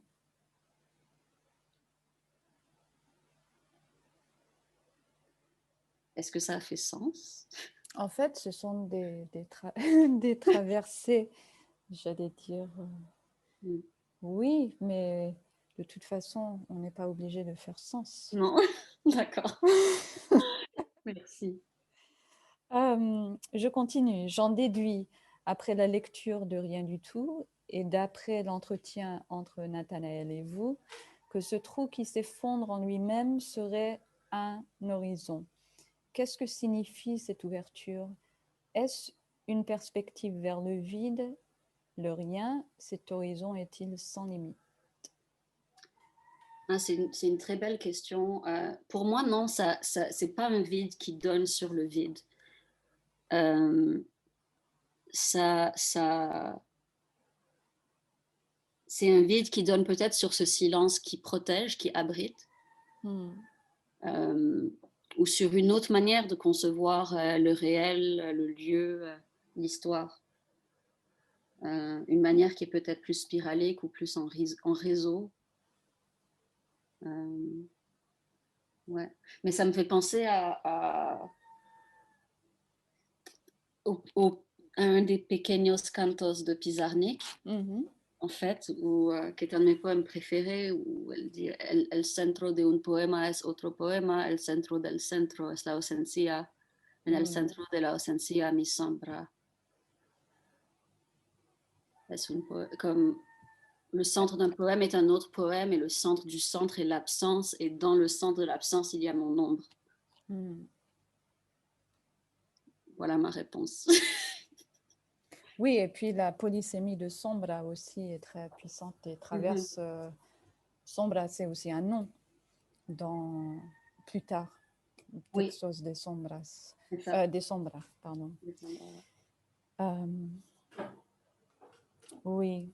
Est-ce que ça a fait sens? En fait, ce sont des traversées, j'allais dire. Oui, mais De toute façon, on n'est pas obligé de faire sens. Non, d'accord. Merci. Je continue. J'en déduis, après la lecture de Rien du tout et d'après l'entretien entre Nathanaël et vous, que ce trou qui s'effondre en lui-même serait un horizon. Qu'est-ce que signifie cette ouverture? Est-ce une perspective vers le vide, le rien? Cet horizon est-il sans limite? Ah, c'est une très belle question. Pour moi, non, c'est pas un vide qui donne sur le vide. Ça, c'est un vide qui donne peut-être sur ce silence qui protège, qui abrite, ou sur une autre manière de concevoir le réel, le lieu, l'histoire. Une manière qui est peut-être plus spiralique ou plus en réseau. Ouais. Mais ça me fait penser à un des Pequeños Cantos de Pizarnik, en fait, qui est un de mes poèmes préférés, où elle dit el centro de un poema es otro poema, el centro del centro es la ausencia, en el centro de la ausencia mi sombra. Comme le centre d'un poème est un autre poème, et le centre du centre est l'absence, et dans le centre de l'absence, il y a mon ombre. Voilà ma réponse. Oui, et puis la polysémie de Sombra aussi est très puissante et traverse. Sombra, c'est aussi un nom dans plus tard. Textos de Sombras. Des Sombras, pardon. Oui.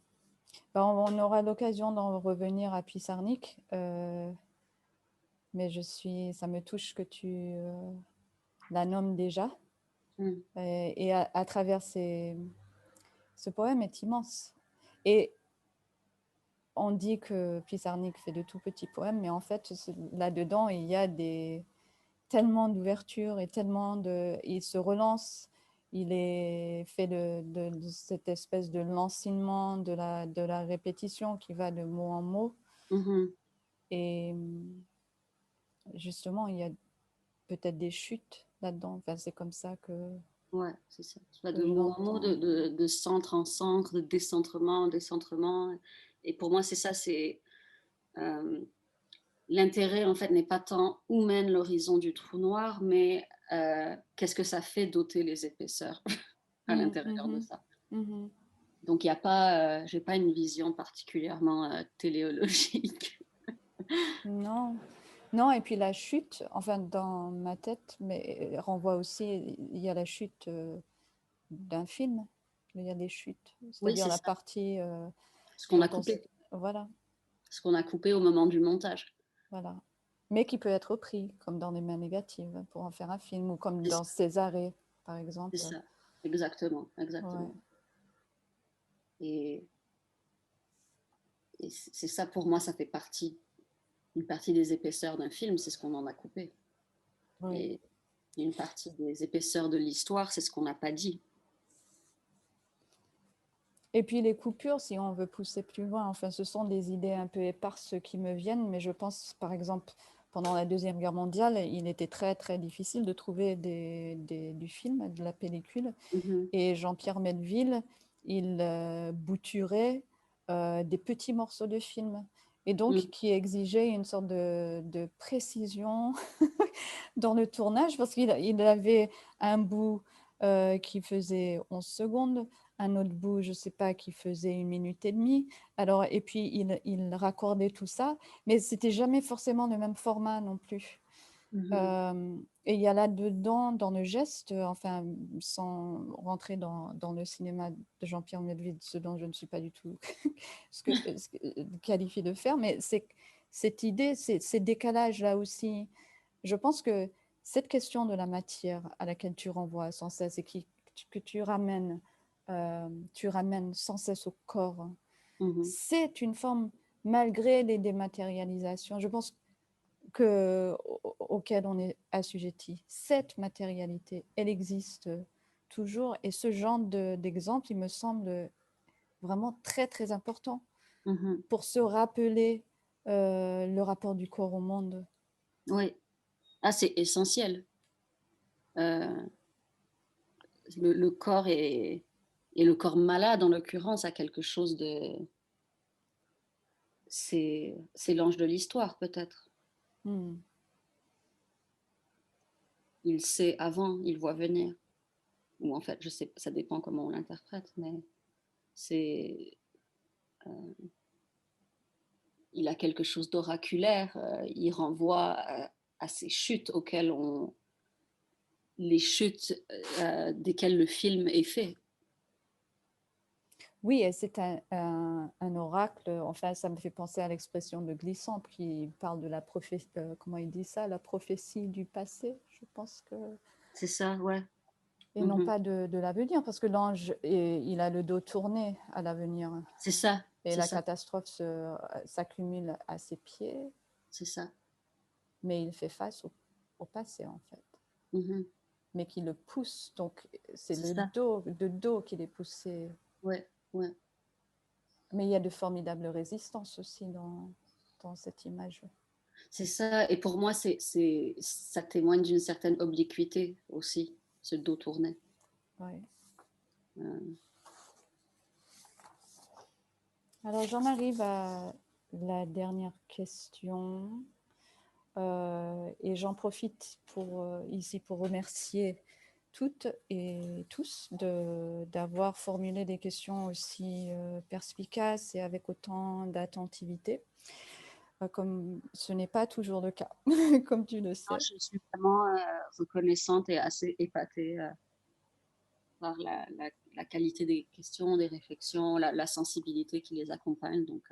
Ben, on aura l'occasion d'en revenir à Pizarnik, mais ça me touche que tu la nommes déjà. Et à travers ce poème est immense. Et on dit que Pizarnik fait de tout petits poèmes, mais en fait, là-dedans, il y a tellement d'ouverture et tellement de... Il se relance, il est fait de cette espèce de lancinement, de la répétition qui va de mot en mot. Et justement, il y a peut-être des chutes là-dedans. Enfin, c'est comme ça que... Ouais, c'est ça. De mot en mot, de centre en centre, de décentrement en décentrement. Et pour moi, c'est ça, c'est... l'intérêt, en fait, n'est pas tant où mène l'horizon du trou noir, mais qu'est-ce que ça fait d'ôter les épaisseurs à l'intérieur de ça. Donc, il n'y a pas... j'ai pas une vision particulièrement téléologique. Non. Non, et puis la chute, enfin dans ma tête, mais renvoie aussi, il y a la chute d'un film, il y a des chutes, c'est-à-dire la partie... ce qu'on a coupé. Voilà. Ce qu'on a coupé au moment du montage. Voilà. Mais qui peut être repris, comme dans Les Mains négatives, pour en faire un film, ou comme dans Césarée, par exemple. C'est ça, exactement, exactement. Ouais. Et c'est ça, pour moi, ça fait une partie des épaisseurs d'un film, c'est ce qu'on en a coupé. Oui. Et une partie des épaisseurs de l'histoire, c'est ce qu'on n'a pas dit. Et puis les coupures, si on veut pousser plus loin, enfin, ce sont des idées un peu éparses qui me viennent, mais je pense, par exemple, pendant la Deuxième Guerre mondiale, il était très, très difficile de trouver du film, de la pellicule. Et Jean-Pierre Melville, il bouturait des petits morceaux de film, et donc qui exigeait une sorte de précision dans le tournage, parce qu'il avait un bout qui faisait 11 secondes, un autre bout, je ne sais pas, qui faisait 1 minute et demie. Alors, et puis, il raccordait tout ça, mais ce n'était jamais forcément le même format non plus. Et il y a là-dedans, dans le geste, enfin, sans rentrer dans le cinéma de Jean-Pierre Melville, ce dont je ne suis pas du tout qualifiée de faire, mais cette idée, ces décalages-là aussi, je pense que cette question de la matière à laquelle tu renvoies sans cesse et que tu ramènes sans cesse au corps, c'est une forme, malgré les dématérialisations, je pense auquel on est assujetti. Cette matérialité, elle existe toujours, et ce genre d'exemple, il me semble vraiment très, très important pour se rappeler Le rapport du corps au monde. Oui. Ah, c'est essentiel. Euh, le corps et le corps malade, en l'occurrence, a quelque chose de... C'est l'ange de l'histoire, peut-être. Hmm. Il sait avant, il voit venir. Ou en fait, je sais, ça dépend comment on l'interprète, mais c'est... il a quelque chose d'oraculaire. Il renvoie à ces chutes auxquelles on... les chutes desquelles le film est fait. Oui, et c'est un oracle. Enfin, ça me fait penser à l'expression de Glissant qui parle de la prophétie, comment il dit ça, la prophétie du passé, je pense que... C'est ça, ouais. Et non Mhm. pas de l'avenir, parce que l'ange, il a le dos tourné à l'avenir. C'est ça, Et c'est la ça, catastrophe s'accumule à ses pieds, c'est ça. mais il fait face au passé, en fait. Mhm. Mais qui le pousse, donc c'est C'est ça, le dos qui est poussé. ouais, ouais. Mais il y a de formidables résistances aussi dans cette image. C'est ça. Et pour moi, ça témoigne d'une certaine obliquité aussi, ce dos tourné. Ouais. Euh, Alors j'en arrive à la dernière question. Et j'en profite ici pour remercier toutes et tous d'avoir formulé des questions aussi perspicaces et avec autant d'attentivité, comme ce n'est pas toujours le cas, comme tu le sais. je suis vraiment reconnaissante et assez épatée par la qualité des questions, des réflexions, la sensibilité qui les accompagne. Donc,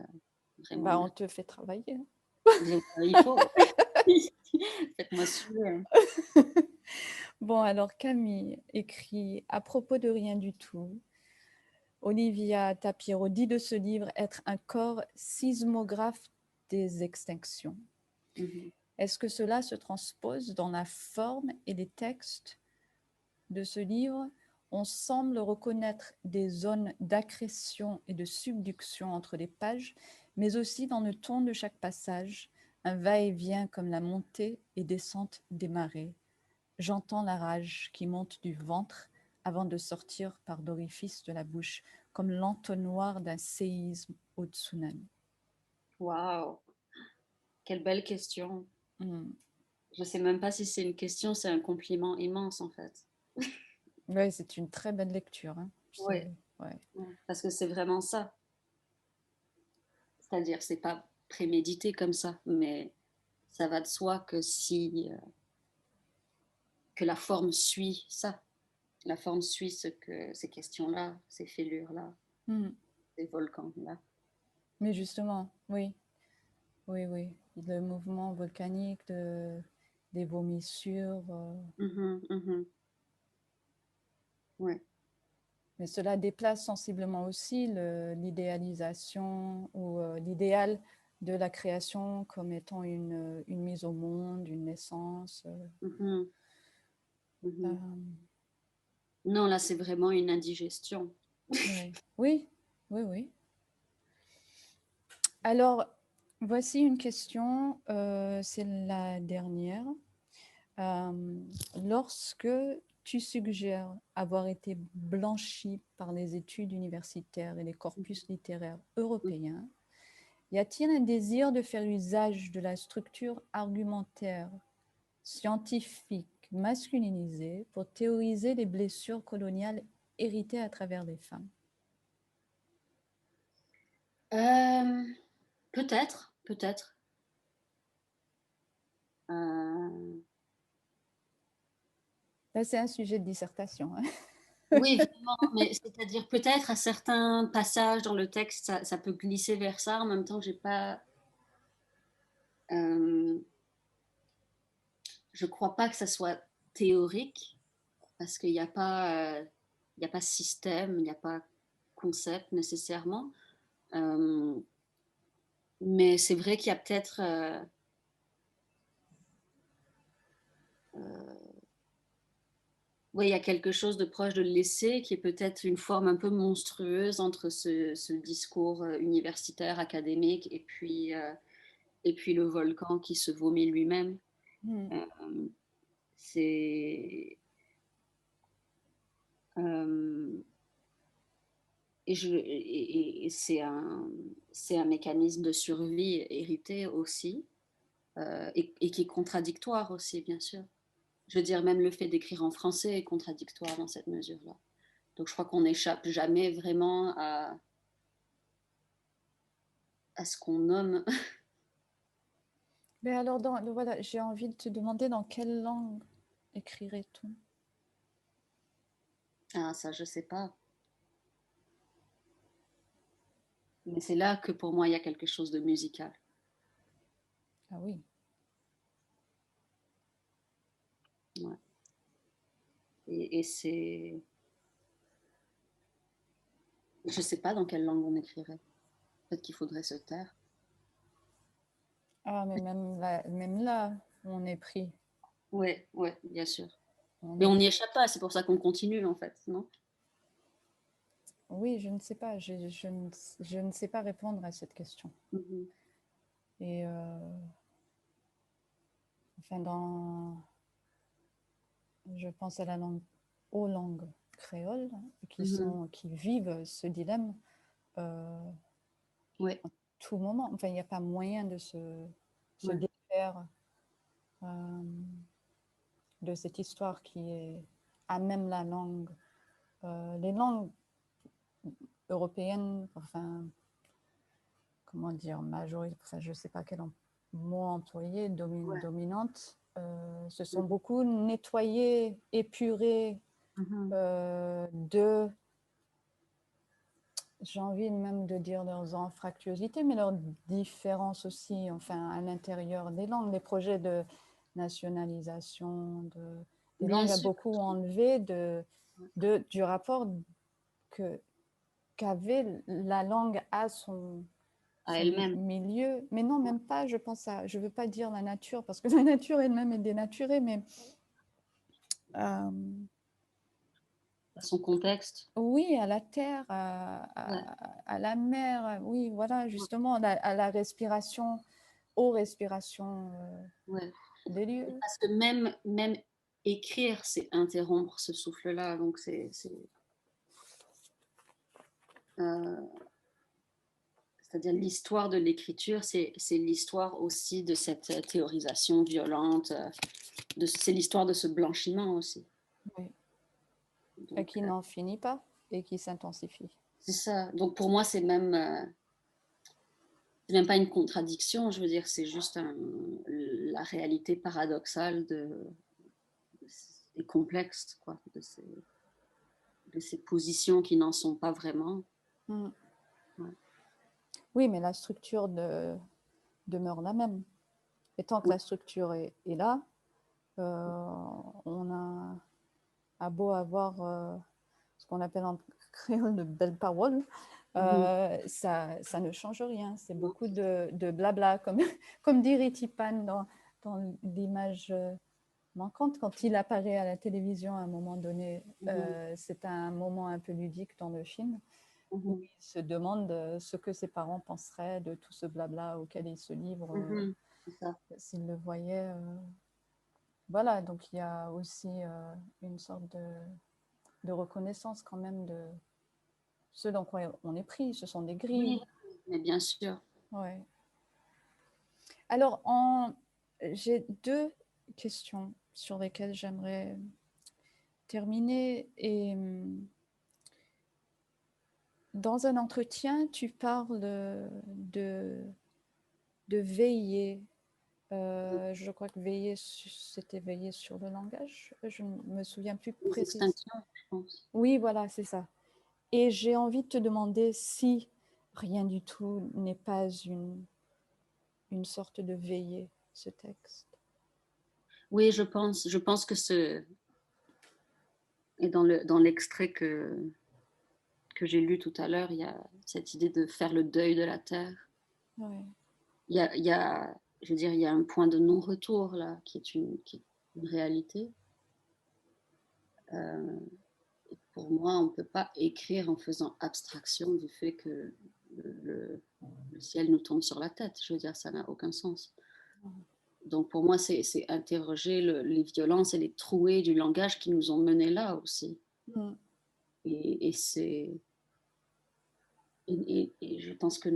vraiment, Bah, on merci. te fait travailler. Il faut. Faites-moi suer. Bon, alors Camille écrit à propos de rien du tout. Olivia Tapiro dit de ce livre être un corps sismographe des extinctions. Mhm. Est-ce que cela se transpose dans la forme et les textes de ce livre? On semble reconnaître des zones d'accrétion et de subduction entre les pages, mais aussi dans le ton de chaque passage, un va-et-vient comme la montée et descente des marées. J'entends la rage qui monte du ventre avant de sortir par l'orifice de la bouche, comme l'entonnoir d'un séisme au tsunami. Waouh, quelle belle question. Mm. Je ne sais même pas si c'est une question, c'est un compliment immense en fait. Ouais, c'est une très belle lecture. Hein. Oui, Ouais. parce que c'est vraiment ça. C'est-à-dire, c'est pas prémédité comme ça, mais ça va de soi que si que la forme suit ça, la forme suit ces questions-là, ces fêlures-là, Mm. ces volcans-là. Mais justement, oui, oui, oui. Le mouvement volcanique des vomissures. Mhm, mhm. Ouais. Mais cela déplace sensiblement aussi l'idéalisation ou l'idéal de la création comme étant une mise au monde, une naissance. Mhm, Euh, mhm. Non, là, c'est vraiment une indigestion. ouais. Oui, oui, oui. Alors, voici une question, c'est la dernière. Euh, Lorsque tu suggères avoir été blanchi par les études universitaires et les corpus littéraires européens, y a-t-il un désir de faire usage de la structure argumentaire scientifique masculinisée pour théoriser les blessures coloniales héritées à travers les femmes? Euh, peut-être, peut-être. Euh, Là, c'est un sujet de dissertation. Hein. oui, vraiment, mais c'est-à-dire peut-être à certains passages dans le texte, ça peut glisser vers ça. En même temps, j'ai pas, euh, je crois pas que ça soit théorique parce qu'il n'y a pas, il y a pas système, il n'y a pas concept nécessairement. Euh, mais c'est vrai qu'il y a peut-être oui, il y a quelque chose de proche de l'essai qui est peut-être une forme un peu monstrueuse entre ce discours universitaire, académique, et puis le volcan qui se vomit lui-même. Mm. C'est et c'est un mécanisme de survie hérité aussi, et qui est contradictoire aussi, bien sûr. Je veux dire, même le fait d'écrire en français est contradictoire dans cette mesure-là. Donc je crois qu'on n'échappe jamais vraiment à ce qu'on nomme. Mais alors, voilà, j'ai envie de te demander dans quelle langue écrirait-on? Ah, ça, je sais pas. Mais c'est là que pour moi, il y a quelque chose de musical. Ah oui. Ouais. Et c'est... Je sais pas dans quelle langue on écrirait. Peut-être qu'il faudrait se taire. Ah, mais même là, on est pris. Ouais, ouais, bien sûr. On Mais est on n'y échappe pas, c'est pour ça qu'on continue, en fait, non? Oui, je ne sais pas. Je ne sais pas répondre à cette question. Mhm. Et enfin, je pense à aux langues créoles Mhm. qui vivent ce dilemme Ouais, en tout moment. Enfin, il n'y a pas moyen de se ouais. défaire euh, de cette histoire qui est à même la langue. Les langues européennes, enfin, comment dire, majorité, enfin, je ne sais pas quel mot employer, Ouais. dominante, se sont beaucoup nettoyées, épurées Mhm. de, j'ai envie même de dire leurs anfractuosités, mais leurs différences aussi, enfin, à l'intérieur des langues, les projets de nationalisation des Bien langues a sûr. beaucoup enlevé du rapport que qu'avait la langue à À son elle-même. milieu. Mais non, même pas, je pense je ne veux pas dire la nature, parce que la nature elle-même est dénaturée, mais euh, À son contexte. oui, à la terre, Ouais. à la mer, oui, voilà, justement, à la respiration, aux respirations Ouais. des lieux. Parce que même écrire, c'est interrompre ce souffle-là. Donc, euh, c'est-à-dire l'histoire de l'écriture, c'est l'histoire aussi de cette théorisation violente. C'est l'histoire de ce blanchiment aussi. Oui. Et Donc, qui n'en finit pas et qui s'intensifie. c'est ça. Donc, pour moi, c'est même pas une contradiction. Je veux dire, c'est juste la réalité paradoxale et complexe, quoi, de ces positions qui n'en sont pas vraiment. Mm. Ouais. Oui, mais la structure demeure la même. Et tant que Oui. la structure est là, on a beau avoir ce qu'on appelle en créole de belles paroles, Mhm. ça ne change rien. C'est Non, beaucoup de blabla, comme dit Ritipan dans l'image manquante. Quand il apparaît à la télévision à un moment donné, mhm. c'est un moment un peu ludique dans le film, où Mhm. il se demande ce que ses parents penseraient de tout ce blabla auquel il se livre Mhm. C'est ça. s'il le voyait. Voilà, donc il y a aussi une sorte de reconnaissance quand même de ce dans quoi on est pris. Ce sont des grilles. Oui, mais bien sûr. Ouais. Alors, j'ai deux questions sur lesquelles j'aimerais terminer. Et dans un entretien, tu parles de veiller. Je crois que veiller, c'était veiller sur le langage. Je ne me souviens plus Les précisément. extinctions, je pense. Oui, voilà, c'est ça. Et j'ai envie de te demander si rien du tout n'est pas une sorte de veillée, ce texte. Oui, je pense que et dans l'extrait que j'ai lu tout à l'heure, il y a cette idée de faire le deuil de la terre. Ouais. Il y a, je veux dire, il y a un point de non-retour là, qui est une réalité. Euh, pour moi, on ne peut pas écrire en faisant abstraction du fait que le, Le ciel nous tombe sur la tête, je veux dire, ça n'a aucun sens. Donc pour moi, c'est interroger les violences et les trouées du langage qui nous ont menés là aussi. Mm. Et c'est et je pense que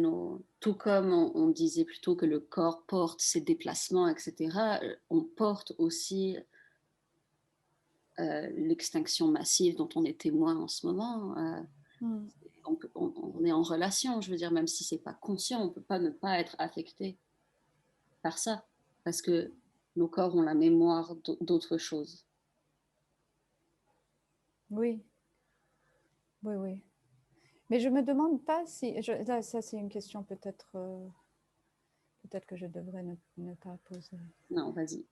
tout comme on disait plutôt que le corps porte ses déplacements, etc., on porte aussi l'extinction massive dont on est témoin en ce moment. Mm. On est en relation, je veux dire, même si c'est pas conscient, on peut pas ne pas être affecté par ça, parce que nos corps ont la mémoire d'autres choses. Oui, oui, oui. Mais je me demande pas si... là, ça, c'est une question peut-être que je devrais ne pas poser. Non, vas-y.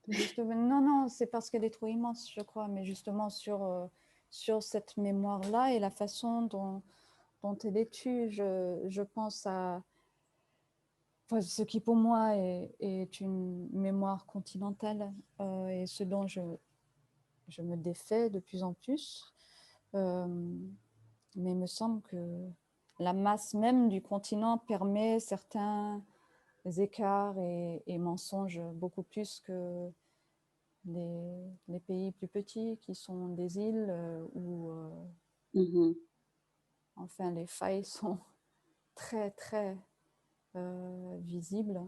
Justement, non, non, c'est parce qu'elle est trop immense, je crois, mais justement sur cette mémoire-là et la façon dont elle est tue, je pense à enfin, ce qui pour moi est une mémoire continentale et ce dont je me défais de plus en plus. Mais il me semble que la masse même du continent permet certains écarts et mensonges beaucoup plus que les pays plus petits qui sont des îles où Mhm, enfin les failles sont très très visibles.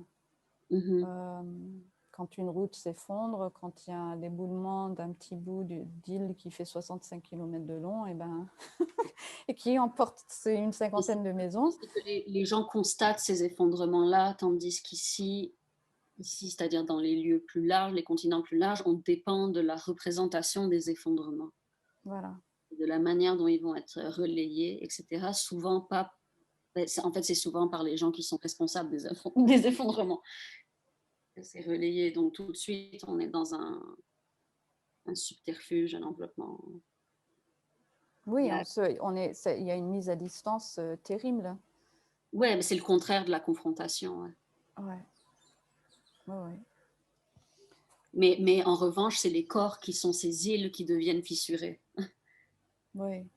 mhm. Quand une route s'effondre, quand il y a un d'éboulement d'un petit bout d'île qui fait 65 km de long, et qui emporte une Et c'est cinquantaine de maisons. que les gens constatent ces effondrements-là, tandis qu'ici, c'est-à-dire dans les lieux plus larges, les continents plus larges, on dépend de la représentation des effondrements, Voilà. de la manière dont ils vont être relayés, etc. Souvent pas. En fait, c'est souvent par les gens qui sont responsables des effondrements que c'est relayé. Donc tout de suite, on est dans un subterfuge, un enveloppement. Oui, il y a une mise à distance terrible. Ouais, mais c'est le contraire de la confrontation. Ouais. Ouais. Ouais, ouais. Mais en revanche, c'est les corps qui sont ces îles qui deviennent fissurées. Oui.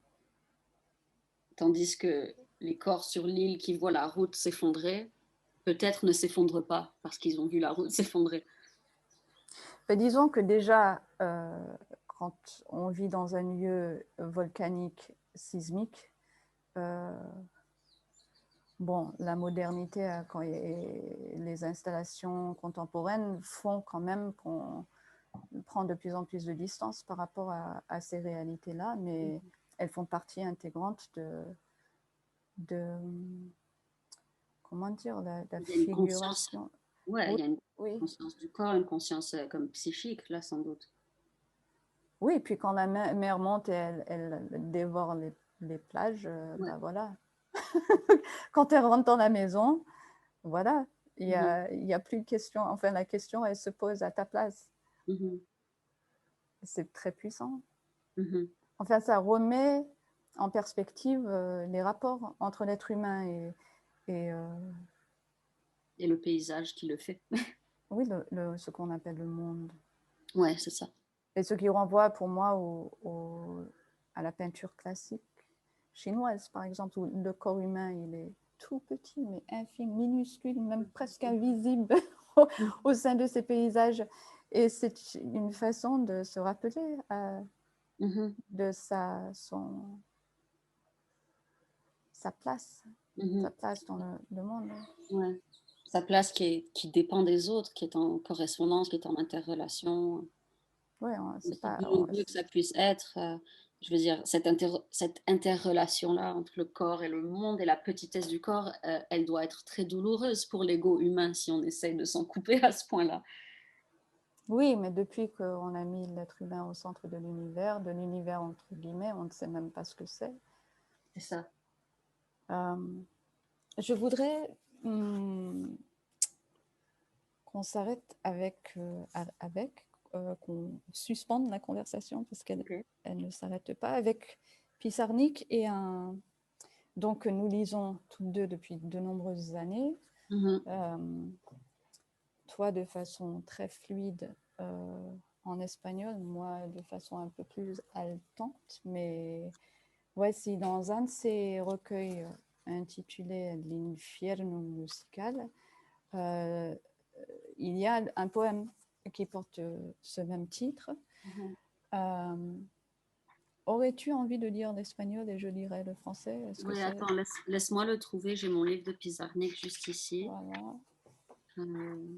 Tandis que les corps sur l'île qui voient la route s'effondrer, peut-être ne s'effondrent pas parce qu'ils ont vu la route s'effondrer. Mais disons que déjà, quand on vit dans un lieu volcanique, sismique, euh, bon, la modernité et les installations contemporaines font quand même qu'on prend de plus en plus de distance par rapport à ces réalités-là, mais elles font partie intégrante de comment dire, la Il y a une conscience, figuration. ouais, Oui, il y a une oui. conscience du corps, une conscience comme psychique, là, sans doute. Oui, et puis quand la mer monte et elle dévore les plages, Ouais. ben voilà. Quand elle rentre dans la maison, voilà, Mhm, il y a plus de question. Enfin, la question, elle se pose à ta place. mhm, C'est très puissant. mhm. Enfin, ça remet en perspective les rapports entre l'être humain et Et le paysage qui le fait. oui, ce qu'on appelle le monde. Ouais, c'est ça. Et ce qui renvoie pour moi à la peinture classique chinoise, par exemple, où le corps humain, il est tout petit, mais infime, minuscule, même presque invisible au sein de ces paysages. Et c'est une façon de se rappeler Mhm, de sa place, mhm. sa place dans le monde. Ouais. Sa place qui dépend des autres, qui est en correspondance, qui est en interrelation. Ouais, c'est Aussi pas, douloureux que ça puisse être, je veux dire, cette interrelation-là entre le corps et le monde et la petitesse du corps, elle doit être très douloureuse pour l'ego humain si on essaye de s'en couper à ce point-là. oui, mais depuis qu'on a mis l'être humain au centre de l'univers entre guillemets, on ne sait même pas ce que c'est. C'est ça. Je voudrais qu'on s'arrête qu'on suspende la conversation parce qu'elle Ok. ne s'arrête pas avec Pissarnik donc nous lisons tous deux depuis de nombreuses années. Mhm. Toi de façon très fluide en espagnol, moi de façon un peu plus haletante, mais voici dans un de ces recueils intitulé L'Inferno musical, il y a un poème qui porte ce même titre. Aurais-tu envie de lire l'espagnol et je lirai le français? Oui, attends, laisse-moi le trouver. J'ai mon livre de Pizarnik juste ici. Voilà.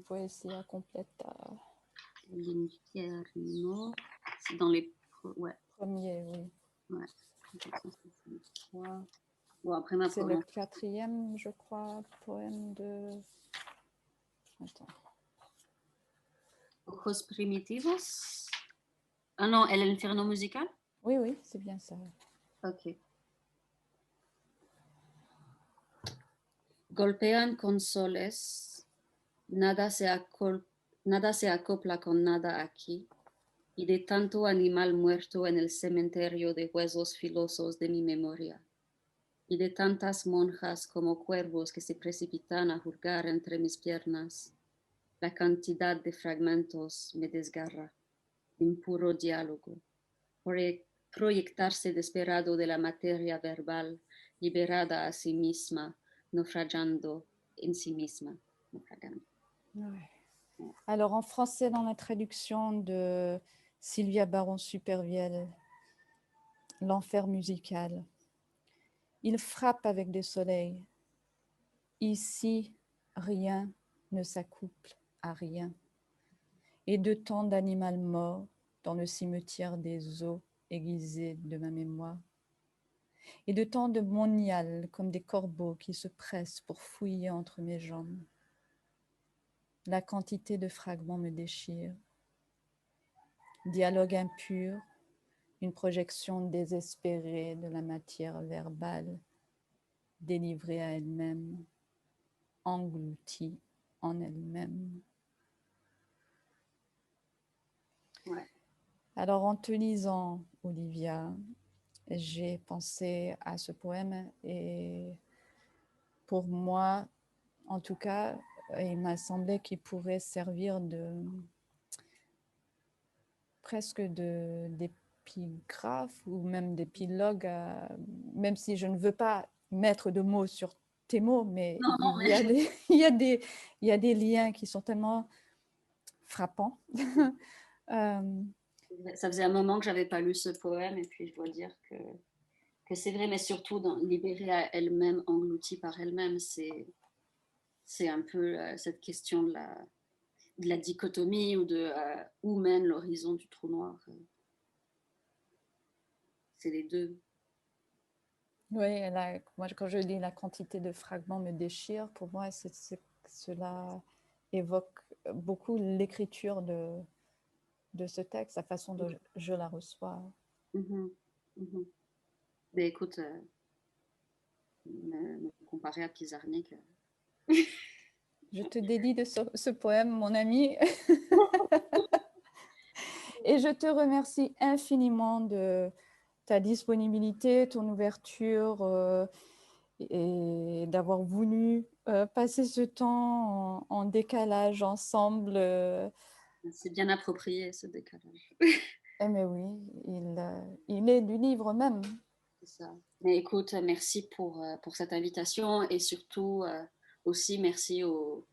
Poesia completa. L'Inferno, c'est dans les premiers, oui. Ouais. Bon, après c'est le 4e, je crois, poème de... Attends. Ojos primitivos. Ah non, El Inferno musical? Oui, oui, c'est bien ça. Ok. Golpean con soles, nada se acopla con nada aquí, y de tanto animal muerto en el cementerio de huesos filosos de mi memoria, y de tantas monjas como cuervos que se precipitan a juzgar entre mis piernas, la cantidad de fragmentos me desgarra, impuro diálogo, proyectarse desesperado de la materia verbal, liberada a sí misma, naufragando en sí misma. Ouais. Alors, en français, dans la traduction de Sylvia Baron-Supervielle, L'enfer musical. Il frappe avec des soleils. Ici, rien ne s'accouple à rien. Et de tant d'animal mort dans le cimetière des os aiguisés de ma mémoire. Et de tant de moniales comme des corbeaux qui se pressent pour fouiller entre mes jambes. La quantité de fragments me déchire. Dialogue impur, une projection désespérée de la matière verbale, délivrée à elle-même, engloutie en elle-même. Ouais. Alors, en te lisant, Olivia, j'ai pensé à ce poème et pour moi, en tout cas, il m'a semblé qu'il pourrait servir presque d'épigraphe ou même d'épilogue, même si je ne veux pas mettre de mots sur tes mots, mais il y a des liens qui sont tellement frappants. Ça faisait un moment que j'avais pas lu ce poème et puis je dois dire que c'est vrai, mais surtout libérée à elle-même, engloutie par elle-même, c'est un peu cette question de la dichotomie ou de où mène l'horizon du trou noir. C'est les deux. Oui, moi quand je lis la quantité de fragments me déchire, pour moi cela évoque beaucoup l'écriture de ce texte, la façon dont je la reçois. Mais écoute, me comparer à Pizarnik. Je te dédie de ce poème, mon ami. Et je te remercie infiniment de ta disponibilité, ton ouverture et d'avoir voulu passer ce temps en décalage ensemble. C'est bien approprié, ce décalage. Mais oui, il est du livre même. C'est ça. Mais écoute, merci pour cette invitation et surtout aussi merci aux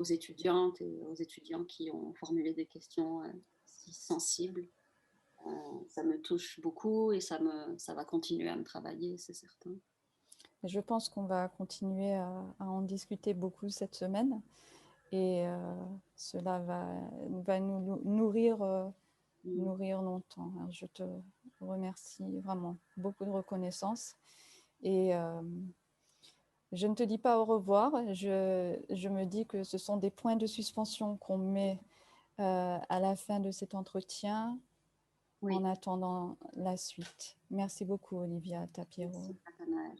étudiantes et aux étudiants qui ont formulé des questions si sensibles. Ça me touche beaucoup et ça va continuer à me travailler, c'est certain. Je pense qu'on va continuer à en discuter beaucoup cette semaine et cela va nous nourrir, nourrir longtemps. Alors, je te remercie vraiment, beaucoup de reconnaissance et je ne te dis pas au revoir, je me dis que ce sont des points de suspension qu'on met à la fin de cet entretien en attendant la suite. Merci beaucoup, Olivia Tapiero. Merci, Nathanaël.